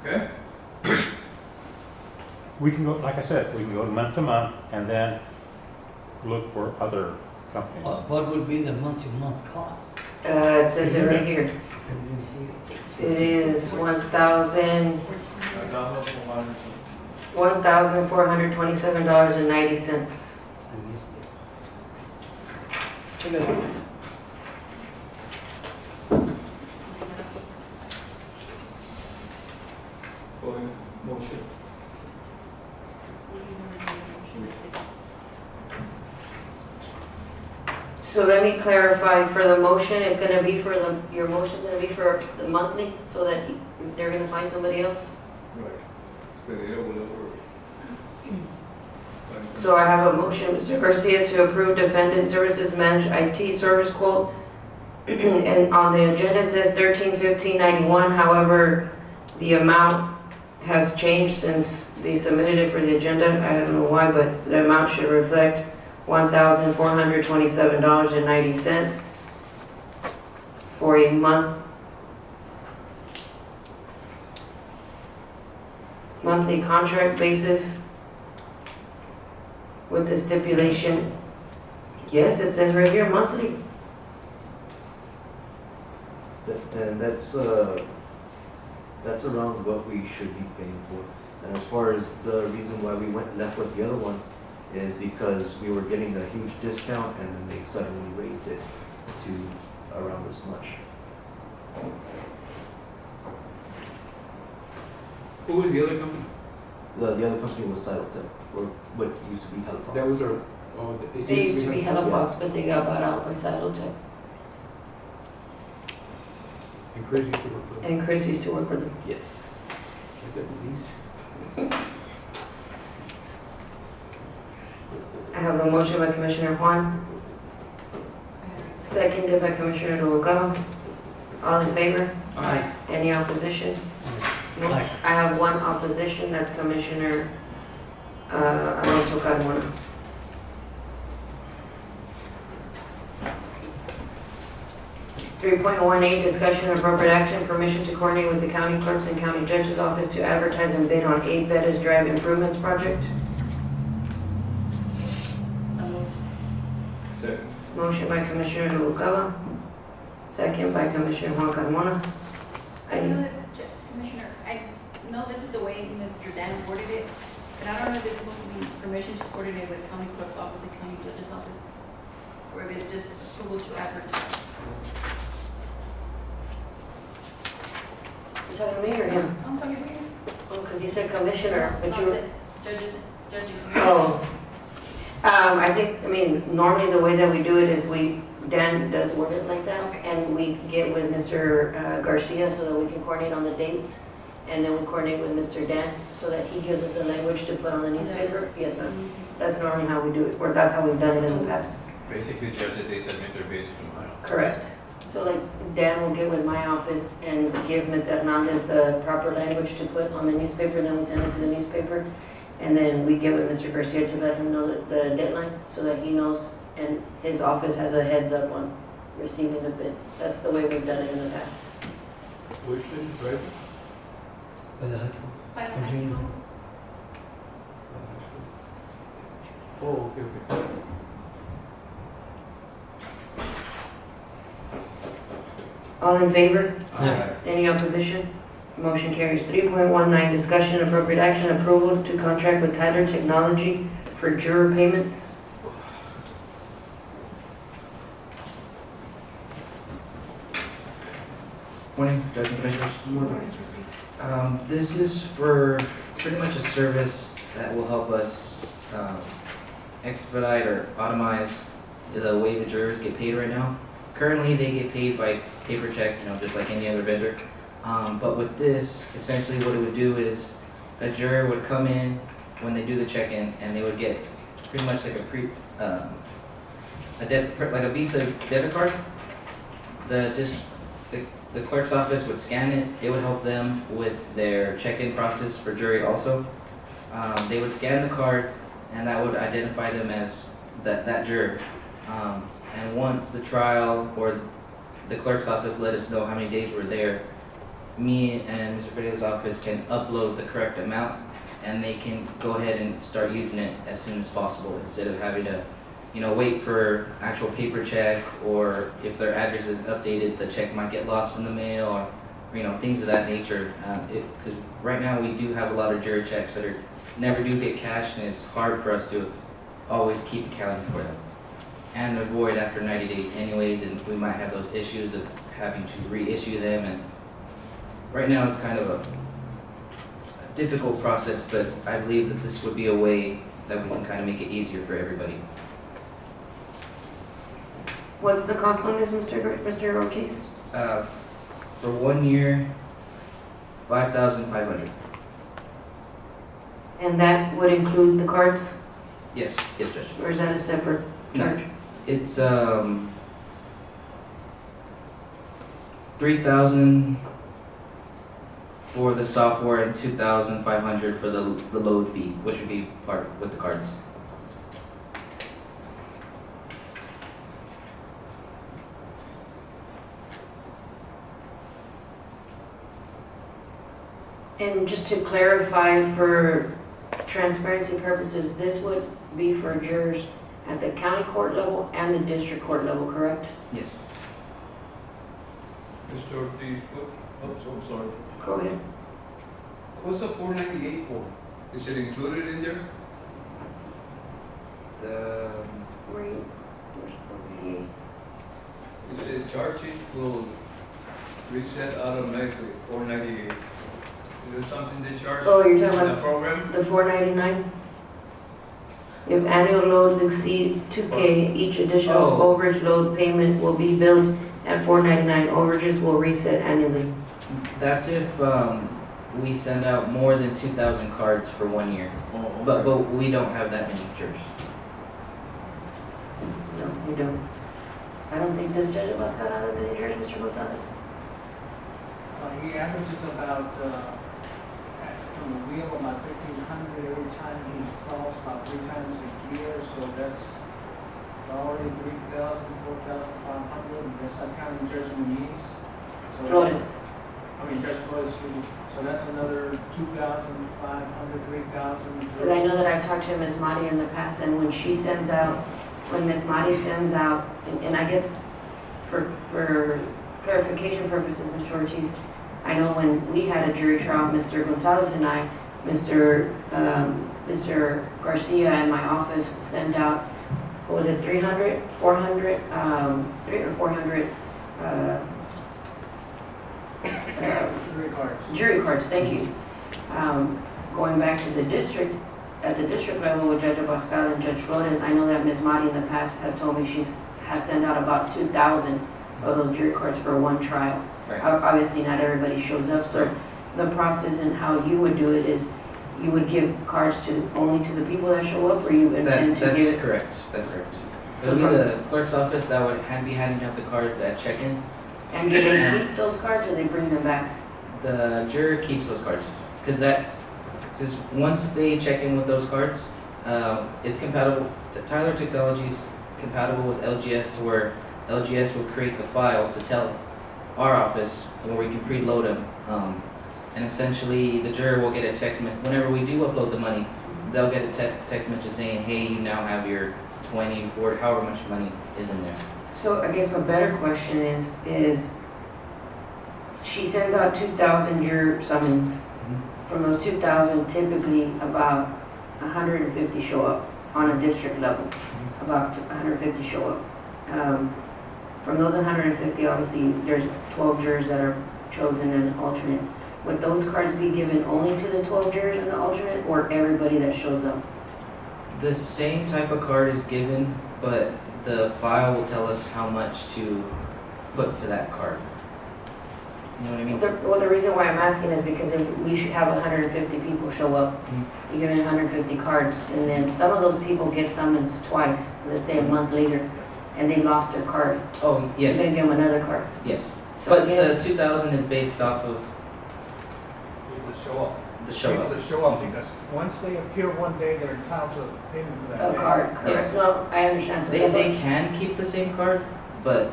Okay? We can go, like I said, we can go month to month and then look for other companies. What would be the month-to-month cost? It says it right here. I didn't see it. It is $1,427.90. I missed it. Look, Go ahead, motion. So let me clarify, for the motion, it's gonna be for your motion's gonna be for the monthly, so that they're gonna find somebody else? Right. Pero whatever. So I have a motion, Mr. Garcia, to approve defendant services managed IT service quote. And on the agenda it says $1315.91, however, the amount has changed since they submitted it for the agenda. I don't know why, but the amount should reflect $1,427.90 for a monthly contract basis with the stipulation, yes, it says right here, monthly. And that's around what we should be paying for. And as far as the reason why we left with the other one is because we were getting a huge discount and then they suddenly raised it to around this much. Who was the other company? The other company was Cytotech, or what used to be Helifox. That was our, oh. They used to be Helifox, but they got bought out by Cytotech. And Chris used to work for them. And Chris used to work with them. Yes. Like that disease. I have a motion by Commissioner Juan, seconded by Commissioner Noguera. All in favor? Aye. Any opposition? No. Aye. I have one opposition, that's Commissioner Alonso Carmona. Three point one eight, discussion and appropriate action, permission to coordinate with the county clerks and county judge's office to advertise and bid on 8 Bettis Drive improvements project. So moved. Second. Motion by Commissioner Noguera, second by Commissioner Juan Carmona. I know that, Commissioner, I know this is the way Mr. Dan worded it, but I don't know if it's supposed to be permission to coordinate with county clerk's office and county judge's office, or if it's just approval to advertise. You talking to me or him? I'm talking to you. Oh, because you said commissioner, but No, you I were... said judges, judge and Oh. I mean, normally the way that we do it is Dan does word it like that, Okay. and we get with Mr. Garcia so that we can coordinate on the dates. and then we coordinate with Mr. Dan so that he gives us the language to put on the newspaper? Yes, ma'am. That's normally how we do it, or that's how we've done it in the past. Basically, Judge, that they submit their bids tomorrow. Correct. So like Dan will get with my office and give Ms. Hernandez the proper language to put on the newspaper, then we send it to the newspaper. And then we get with Mr. Garcia to let him know the deadline so that he knows and his office has a heads up on receiving the bids. That's the way we've done it in the past. Which place, right? By the high school. By the high Virginia. school. Oh, okay, okay. All in favor? Aye. Any opposition? Motion carries. 3.19, discussion and appropriate action, approval to contract with Tyler Technology for juror payments. Morning, Judge and Commissioners. This is for pretty much a service that will help us expedite or automize the way the jurors get paid right now. Currently, they get paid by paper check, just like any other vendor. But with this, essentially what it would do is a juror would come in when they do the check-in, and they would get pretty much like like a Visa debit card. The clerk's office would scan it. It would help them with their check-in process for jury also. They would scan the card, and that would identify them as that juror. And once the trial or the clerk's office let us know how many days we're there, me and Mr. Pereira's office can upload the correct amount, and they can go ahead and start using it as soon as possible instead of having to wait for actual paper check, or if their address is updated, the check might get lost in the mail, or things of that nature. Because right now we do have a lot of jury checks that never do get cashed, and it's hard for us to always keep accounting for them. And they're void after 90 days anyways, and we might have those issues of having to reissue them. And right now it's kind of a difficult process, but I believe that this would be a way that we can kind of make it easier for everybody. What's the cost on this, Mr. Ortiz? For 1 year, $5,500. And that would include the cards, Yes, Judge. or is that a separate No. charge? It's $3,000 for the software and $2,500 for the load fee, which would be part with the cards. And just to clarify, for transparency purposes, this would be for jurors at the county court level and the district court level, correct? Yes. Mr. Ortiz, I'm sorry. Go ahead. What's the 498 for? Is it included in there? Where's 488? It says charges will reset automatically, 498. Is there something they charge Oh, you're in talking the about program? the 499? If annual loads exceed 2K, each additional Oh. overage load payment will be billed at 499. Overages will reset annually. That's if we send out more than 2,000 cards for 1 year. Oh, But okay. we don't have that many jurors. No, we don't. I don't think this judge has got out of many jurors, Mr. Gonzalez. He averages about, on the wheel, about 1,500 every time he calls, about 3 times a year, so that's already 3,000, 4,500, and that's not counting Judge Muniz. So Flores. Judge Flores, excuse me. So that's another 2,500, 3,000. Because I know that I've talked to Ms. Madi in the past, and when she sends out, when Ms. Madi sends out, and I guess for clarification purposes, Mr. Ortiz, I know when we had a jury trial, Mr. Gonzalez and I, Mr. Garcia and my office send out, what was it, 300, 400, 300 or 400 Jury cards. jury cards, thank you. Going back to the district, at the district level with Judge Abascal and Judge Flores, I know that Ms. Madi in the past has told me has sent out about 2,000 of those jury cards for one trial. Right. Obviously, not everybody shows up, so the process and how you would do it is you would give cards to, only to the people that show up, or you intend to give That's it? correct, that's correct. So It'll be from- the clerk's office that would be handing out the cards at check-in. And do they keep those cards or they bring them back? The juror keeps those cards, because once they check in with those cards, it's compatible, Tyler Technologies compatible with LGS, to where LGS will create the file to tell our office where we can preload them. And essentially, the juror will get a text whenever we do upload the money, they'll get a text message saying, hey, you now have your 20, 40, however much money is in there. So I guess my better question is she sends out 2,000 juror summons. From those 2,000, typically about 150 show up on a district level. About 150 show up. From those 150, obviously, there's 12 jurors that are chosen and an alternate. Would those cards be given only to the 12 jurors and the alternate, or everybody that shows up? The same type of card is given, but the file will tell us how much to put to that card. You know what I mean? Well, the reason why I'm asking is because if we should have 150 people show up, you give them 150 cards, and then some of those people get summons twice, let's say a month later, and they lost their card. Oh, yes, You're gonna give them another card. yes. So I But guess, the 2,000 is based off of People that show up. the show People up. that show up, because once they appear one day, they're entitled to payment for that a day. card, correct? Yes. No, I understand. So They that's what- can keep the same card, but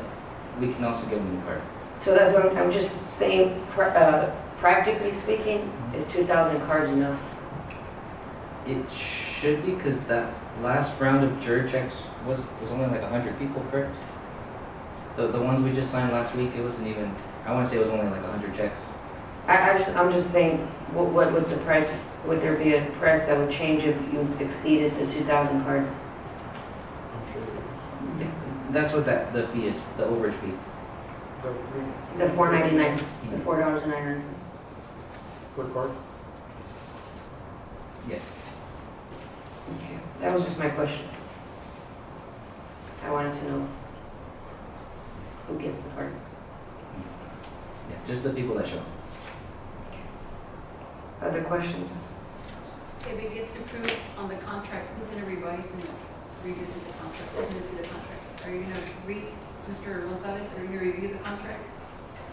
we can also give them a new card. So that's what I'm just saying, practically speaking, is 2,000 cards enough? It should be, because that last round of juror checks was only like 100 people, correct? The ones we just signed last week, it wasn't even, I want to say it was only like 100 checks. I'm just saying, what would the price, would there be a price that would change if you exceeded the 2,000 cards? That's what the fee is, the overage fee. The $4.99, the $4.99. Per card? Yes. Okay, that was just my question. I wanted to know who gets the cards. Yeah, just the people that show. Other questions? If it gets approved on the contract, who's gonna revise and revisit the contract? Who's gonna see the contract? Are you gonna read, Mr. Gonzalez, are you gonna review the contract?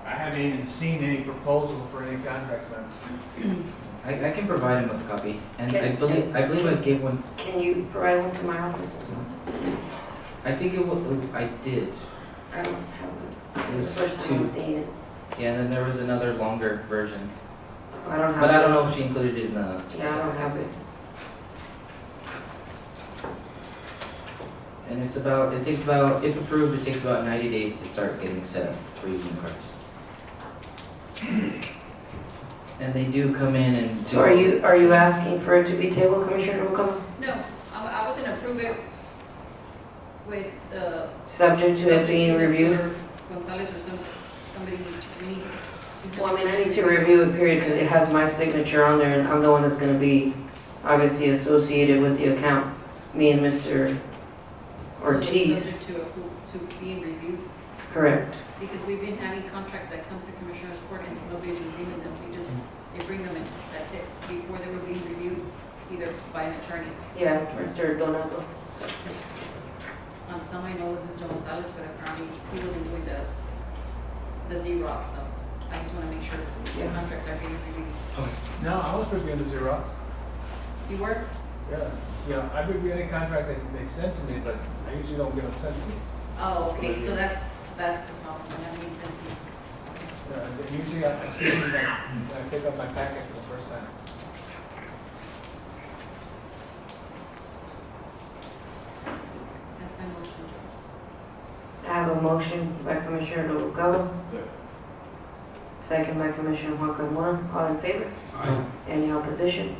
I haven't even seen any proposal for any contracts, ma'am. I can provide him with a copy, and Okay. I believe I gave one. Can you provide one to my office as well? I think I did. I don't have one. This is the There's first time I'm two. seeing it. Yeah, and then there was another longer version, I don't have but I it. don't know if she included it in the. Yeah, I don't have it. And it takes about, if approved, it takes about 90 days to start getting set up for using cards. And they do come in and. So are you asking for it to be tabled, Commissioner Noguera? No, I was gonna approve it with the. Subject to it being reviewed? Mr. Gonzalez or somebody needs, we need to. Well, I mean, I need to review it, period, because it has my signature on there, and I'm the one that's gonna be obviously associated with the account, me and Mr. Ortiz. Subject to being reviewed, Correct. because we've been having contracts that come through Commissioner's Court and nobody's reviewing them. They bring them in, that's it, before they were being reviewed, either by an attorney. Yeah, Mr. Donato. On some I know it was Mr. Gonzalez, but apparently he wasn't doing the Xerox, so I just wanna make sure the Yeah. contracts are getting reviewed. No, I was reviewing the Xerox. You were? Yeah, I review any contract they send to me, but I usually don't get them sent to me. Oh, okay, so that's the problem, when that means sent to you. Usually I see them when I pick up my packet for the first time. That's my motion, Judge. I have a motion by Commissioner Noguera. Second by Commissioner Juan Carmona. All in favor? Aye. Any opposition?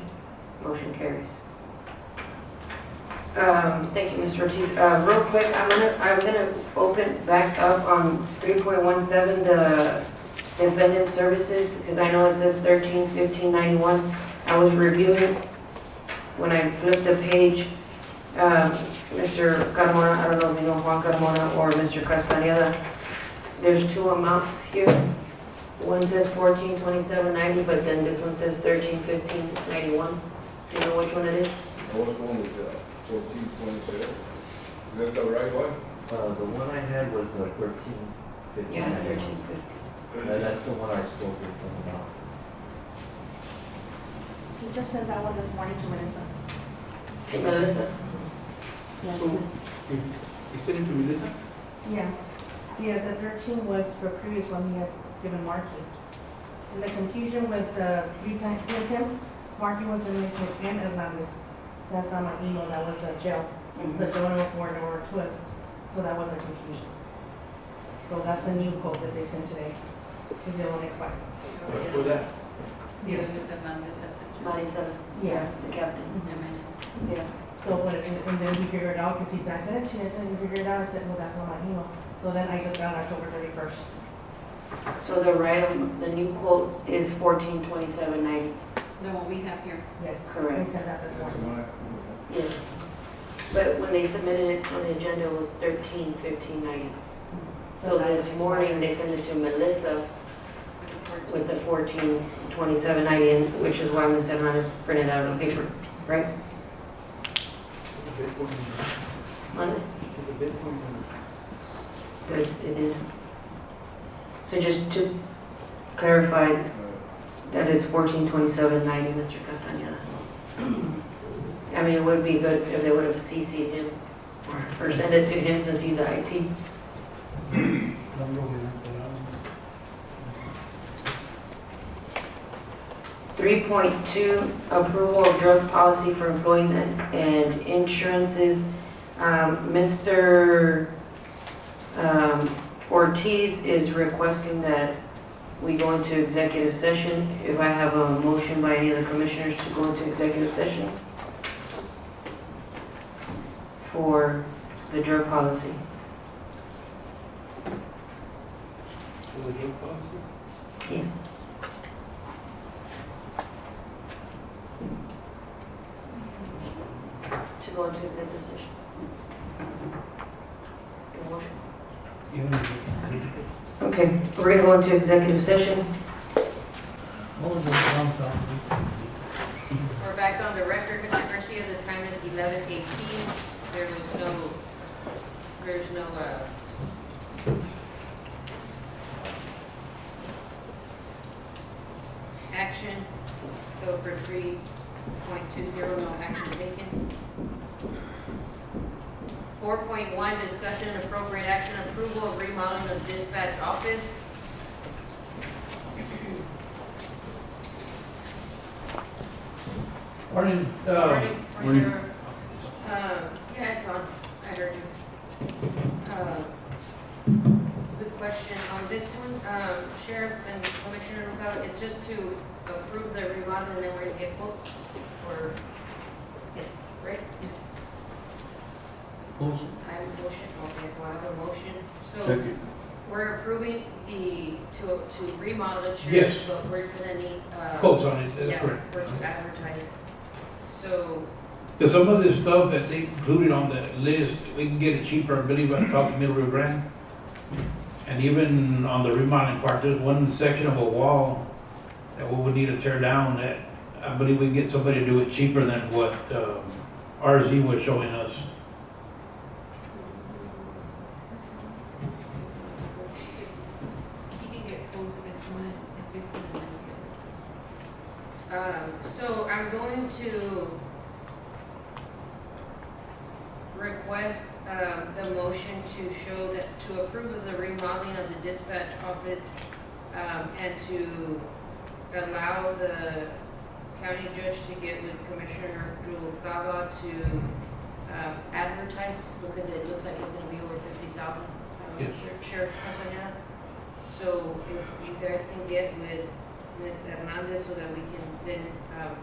Motion carries. Thank you, Mr. Ortiz. Real quick, I'm gonna open back up on 3.17, the defendant services, because I know it says 13-1591. I was reviewing, when I flipped the page, Mr. Carmona, I don't know if you know Juan Carmona or Mr. Castaneda, there's two amounts here. One says 142790, but then this one says 131591. Do you know which one it is? I was going with 1427. Is that the right one? The one I had was the 1350. Yeah, 1350. That's the one I spoke with them about. He just sent that one this morning to Melissa. To Melissa? So, you sent it to Melissa? Yeah, yeah, the 13 was the previous one he had given Marky. And the confusion with the three attempts, Marky was submitted and Hernandez. That's on my email, that was the jail, the general for or twist, so that was a confusion. So that's a new code that they sent today, because it won't expire. What's for that? Yes. Ms. Hernandez at the jail. Marisa, Yeah. the captain. Amen. Yeah. So, but, and then he figured it out, because he said, I sent it to you, I said, you figured it out, I said, well, that's on my email. So then I just got October 31st. So the new quote is 142790. The one we have here. Yes. Correct. I sent that this That's the morning. one Yes. But when they submitted it on the agenda, it was 131590. So this morning, they sent it to Melissa with the 142790, and which is why Ms. Hernandez printed out on paper, right? Monday? Good, it did. So just to clarify, that is 142790, Mr. Castañeda. I mean, it would be good if they would have CC'd him or sent it to him since he's the IT. 3.2, approval of drug policy for employees and insurances. Mr. Ortiz is requesting that we go into executive session. If I have a motion by any of the commissioners to go into executive session for the drug policy. For the drug policy? Yes. To go into executive session. Your motion? Okay, we're gonna go into executive session. What was the wrong song? We're back on the record, Mr. Garcia, the time is 11:18. There's no action. So for 3.20, no action taken. 4.1, discussion and appropriate action, approval of remodeling of dispatch office. Morning. Morning, morning. Sheriff. Yeah, it's on. I heard you. Good question on this one, Sheriff and Commissioner Rucalo, it's just to approve the remodel and then we're gonna get quotes, or, yes, right? Motion. I have a motion, okay, do I have a motion? So, Second. we're approving to remodel it, Yes. Sheriff, but we're gonna need, Quotes on it, that's yeah, correct. for to advertise. So, Because some of this stuff that they included on the list, we can get it cheaper, I believe, at top of Middle Rio Grande. And even on the remodeling part, there's one section of a wall that we would need to tear down that I believe we can get somebody to do it cheaper than what RZ was showing us. you can get quotes if it's one, if it's one. So I'm going to request, the motion to show that, to approve of the remodeling of the dispatch office, and to allow the county judge to get with Commissioner Rucalo to, advertise, because it looks like it's gonna be over 50,000. Yes. Mr. Sheriff Castañeda. So if you guys can get with Ms. Hernandez so that we can then,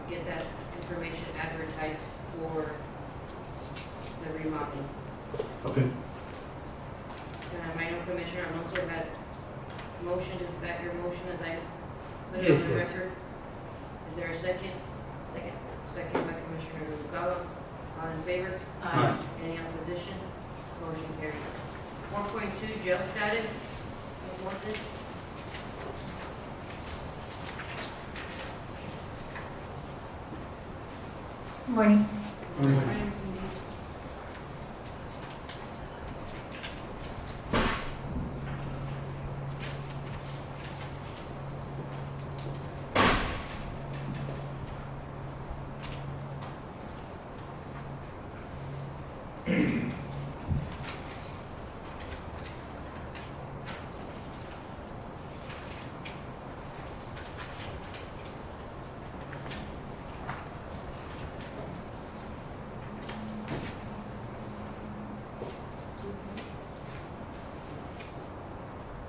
get that information advertised for the remodeling. Okay. I know Commissioner Alonso had motion, is that your motion as I put it Yes, on the yes. record? Is there a second? Second by Commissioner Rucalo. All in favor? Aye. Any opposition? Motion carries. 4.2, jail status. Ms. Mortis? Morning. Morning, Cindy.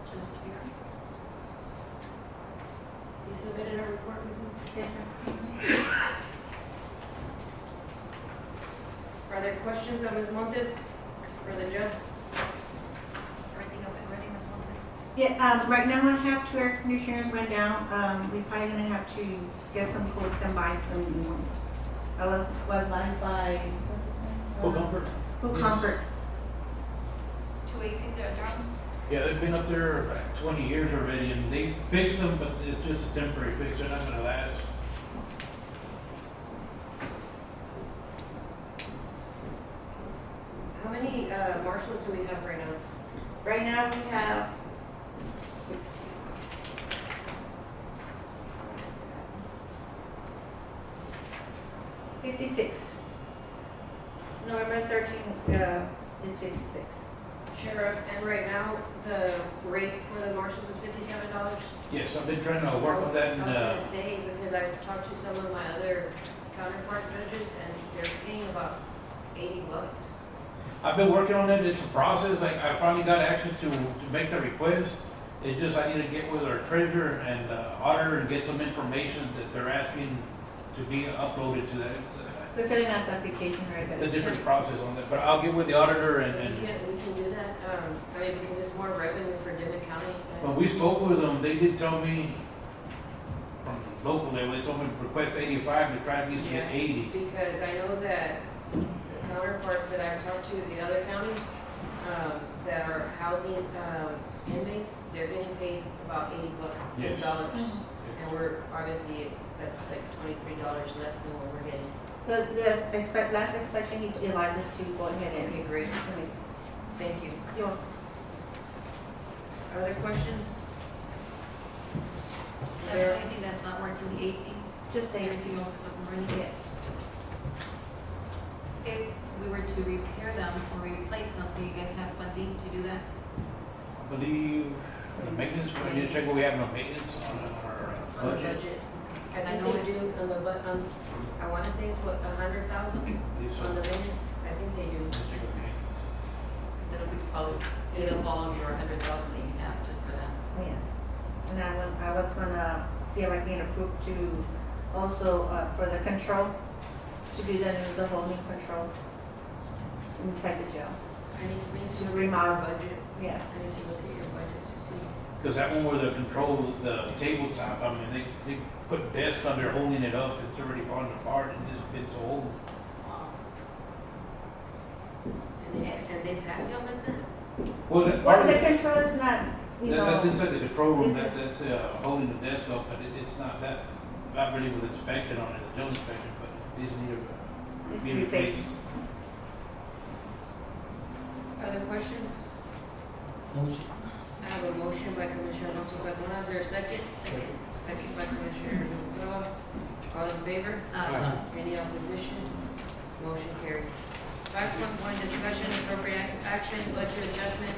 Just here. You submitted a report with me? Yes, ma'am. Are there questions on Ms. Montes for the judge? Everything up and ready, Ms. Montes? Yeah, right now I have two air conditioners went down. We're probably gonna have to get some quotes and buy some new ones. I was buying by, what's his name? Full comfort? Full Yes. Comfort. Two ACs are down? Yeah, they've been up there for 20 years already, and they fixed them, but it's just a temporary fix, they're not gonna last. How many marshals do we have right now? Right now we have 56. November 13th is 56. Sheriff, and right now, the rate for the marshals is $57? Yes, I've been trying to work on that, I and, was gonna say, because I've talked to some of my other counterpart judges, and they're paying about $80. I've been working on it, it's a process, I finally got access to make the request. It just, I need to get with our treasurer and auditor and get some information that they're asking to be uploaded to that. They're filling out the application, right? But It's a it's- different process on that, but I'll get with the auditor We and can do that, I mean, because it's more revenue for Dimmit County. when we spoke with them, they did tell me, from local level, they told me to request 85 to try to at least get Yeah. 80. Because I know that the counterparts that I've talked to in the other counties, that are housing, inmates, they're getting paid about Yes. $80. And we're, obviously, that's like $23 less than what we're getting. The last inspection, he advised us to go ahead and. Okay, great. Thank you. You're Other questions? That's the only thing that's not working, the ACs? just saying. Everything else is up and running? Yes. If we were to repair them or replace them, do you guys have funding to do that? I believe the maintenance, we need to check what we have in the maintenance on our On the budget. budget? And I know we do on the, I wanna say it's what, 100,000 on the maintenance? I think they do. That'll be probably, it'll fall under 100,000 that you have just for that. Yes. And I was gonna see if I can approve to also, for the control, to do the holding control inside the jail. We need to To look at remodel. our budget. Yes. I need to look at your budget to see. Because that one where the control, the tabletop, I mean, they put desks under holding it up, it's already falling apart, and it's been so old. And they pass you like that? Well, that Well, part the of it, control is not, you know. that's inside the control room, Is it- that's holding the desk up, but it's not that, not really with inspection on it, the jail inspection, but these need It's to be replaced. replaced. Other questions? I have a motion by Commissioner Alonso Carmona, is there a second? Second by Commissioner Noguera. All in favor? Any opposition? Motion carries. 5.1, discussion appropriate action, budget adjustment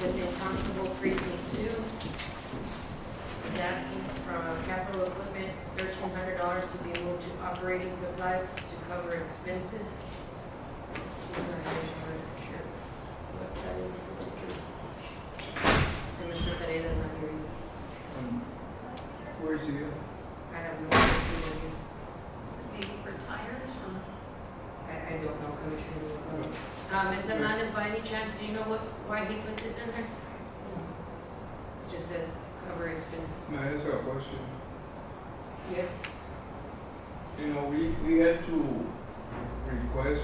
within Constable Precinct 2. Is asking from capital equipment, $1,300 to be moved to operating supplies to cover expenses. I'm not really sure what that is in particular. And Mr. Pereira's not here either. Where's he at? I have no idea. Maybe for tires or? I don't know, Commissioner. Ms. Hernandez, by any chance, do you know why he put this in there? It just says cover expenses. Now, that's a question. Yes? You know, we had to request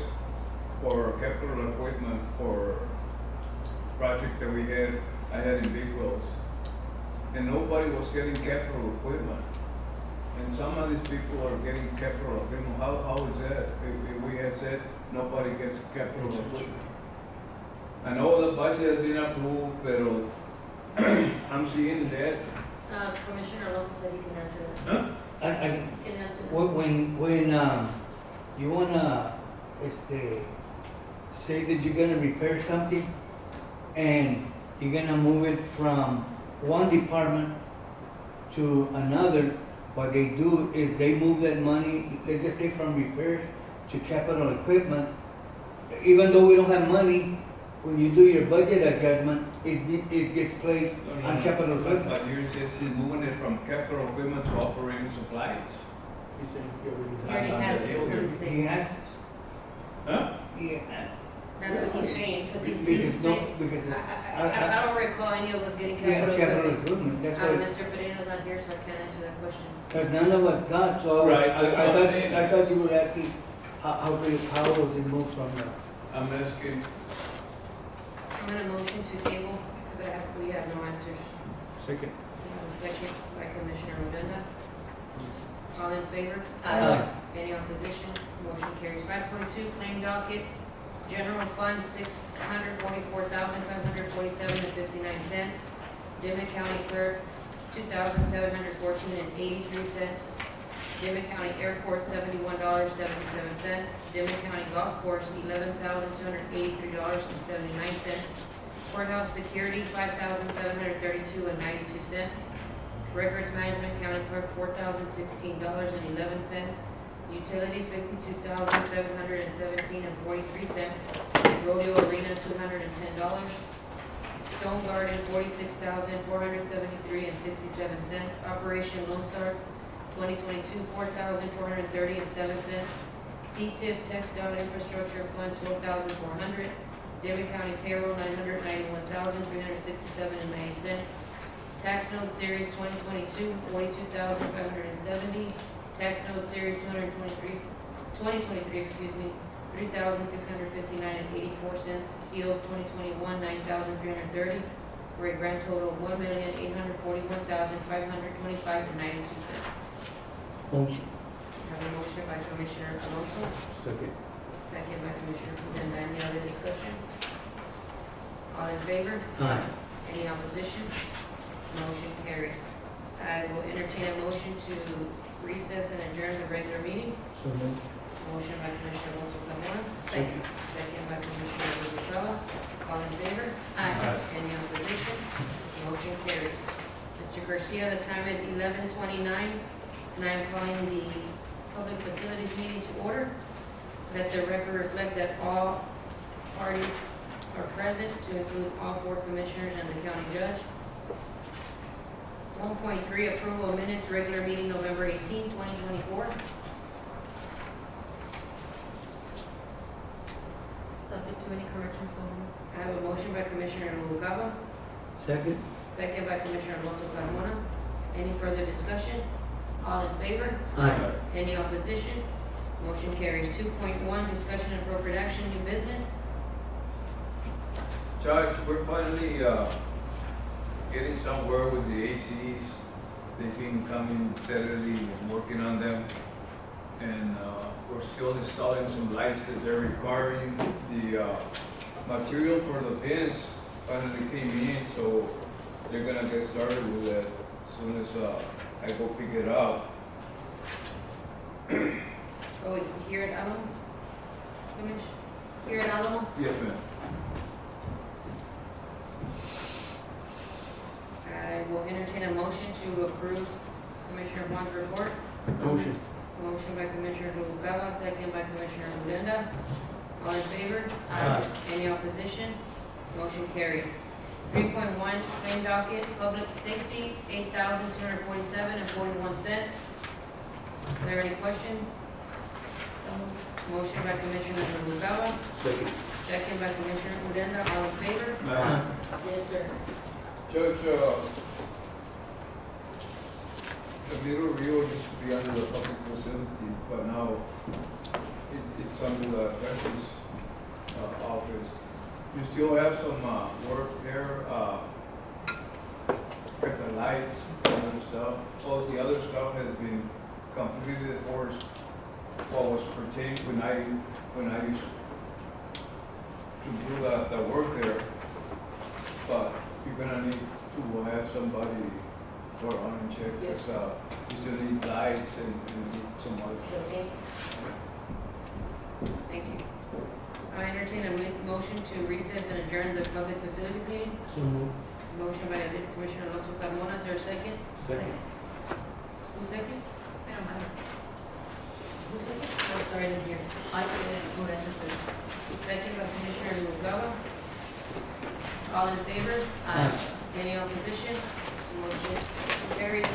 for capital equipment for project that I had in Big Wells. And nobody was getting capital equipment. And some of these people are getting capital equipment. How is that? If we had said nobody gets capital equipment. I know the budget has been approved, but I'm seeing that. Commissioner Alonso said he can answer that. Huh? He can answer that. When you wanna, say that you're gonna repair something and you're gonna move it from one department to another, what they do is they move that money, let's just say from repairs to capital equipment. Even though we don't have money, when you do your budget adjustment, it gets placed on capital equipment. But you're just moving it from capital equipment to operating supplies. He said he He already has it, what he's He saying. has, Huh? he has. That's what he's saying, because he's Because no, saying, because I don't recall any of us getting yeah, capital capital equipment. equipment, that's why. Mr. Pereira's not here, so I can't answer that question. Because none of us got, so I was, Right, that's what I'm saying. I thought you were asking, how was it moved from the? I'm asking, I'm gonna motion to table, because we have no answers. Second. We have a second by Commissioner Odena. All in favor? Aye. Any opposition? Motion carries. 5.2, claim docket, general fund, $644,547.59. Dimmit County Clerk, $2,714.83. Dimmit County Airport, $71.77. Dimmit County Golf Course, $11,283.79. Courthouse Security, $5,732.92. Records Management County Clerk, $4,016.11. Utilities, $52,717.43. Rodeo Arena, $210. Stone Garden, $46,473.67. Operation Lone Star, 2022, $4,430.07. CTIF Textile Infrastructure Fund, $12,400. David County Payroll, $991,367.90. Tax Note Series 2022, $42,570. Tax Note Series 2023, $3,659.84. Seals 2021, $9,330, for a grand total of $1,841,525.92. Motion. Have a motion by Commissioner Alonso, Second. second by Commissioner Odena. Any other discussion? All in favor? Aye. Any opposition? Motion carries. I will entertain a motion to recess and adjourn the regular meeting. So moved. Motion by Commissioner Alonso Carmona. Second. Second by Commissioner Noguera. All in favor? Aye. Any opposition? Motion carries. Mr. Garcia, the time is 11:29, and I am calling the Public Facilities meeting to order. Let the record reflect that all parties are present, to include all four commissioners and the county judge. 1.3, approval of minutes, regular meeting November 18, 2024. Subject to any corrections, so I have a motion by Commissioner Noguera, Second? second by Commissioner Alonso Carmona. Any further discussion? All in favor? Aye. Any opposition? Motion carries. 2.1, discussion and appropriate action, new business. Judge, we're finally, getting somewhere with the ACs. They've been coming steadily and working on them. And, we're still installing some lights that they're requiring. The, material for the fence finally came in, so they're gonna get started with that as soon as, I go pick it up. Oh, here at Alamo? Commissioner, here at Alamo? Yes, ma'am. I will entertain a motion to approve Commissioner Juan's report. Motion. Motion by Commissioner Noguera, second by Commissioner Odena. All in favor? Aye. Any opposition? Motion carries. 3.1, claim docket, public safety, $8,247.41. Are there any questions? Motion by Commissioner Noguera, Second. second by Commissioner Odena. All in favor? Aye. Yes, sir. Judge, the Little Rio used to be under the public facility, but now it's under the judge's office. You still have some work there, got the lights and other stuff. All the other stuff has been completely the forest what was pertaining when I used to do the work there. But you're gonna need to have somebody go around and check this out. You still need lights and some other stuff. Okay. Thank you. I entertain a motion to recess and adjourn the public facilities meeting. So moved. Motion by Commissioner Alonso Carmona, is there a second? Second. Who second? I don't have it. Who second? Oh, sorry, I didn't hear. I did, second by Commissioner Noguera. All in favor? Aye. Any opposition? Motion carried.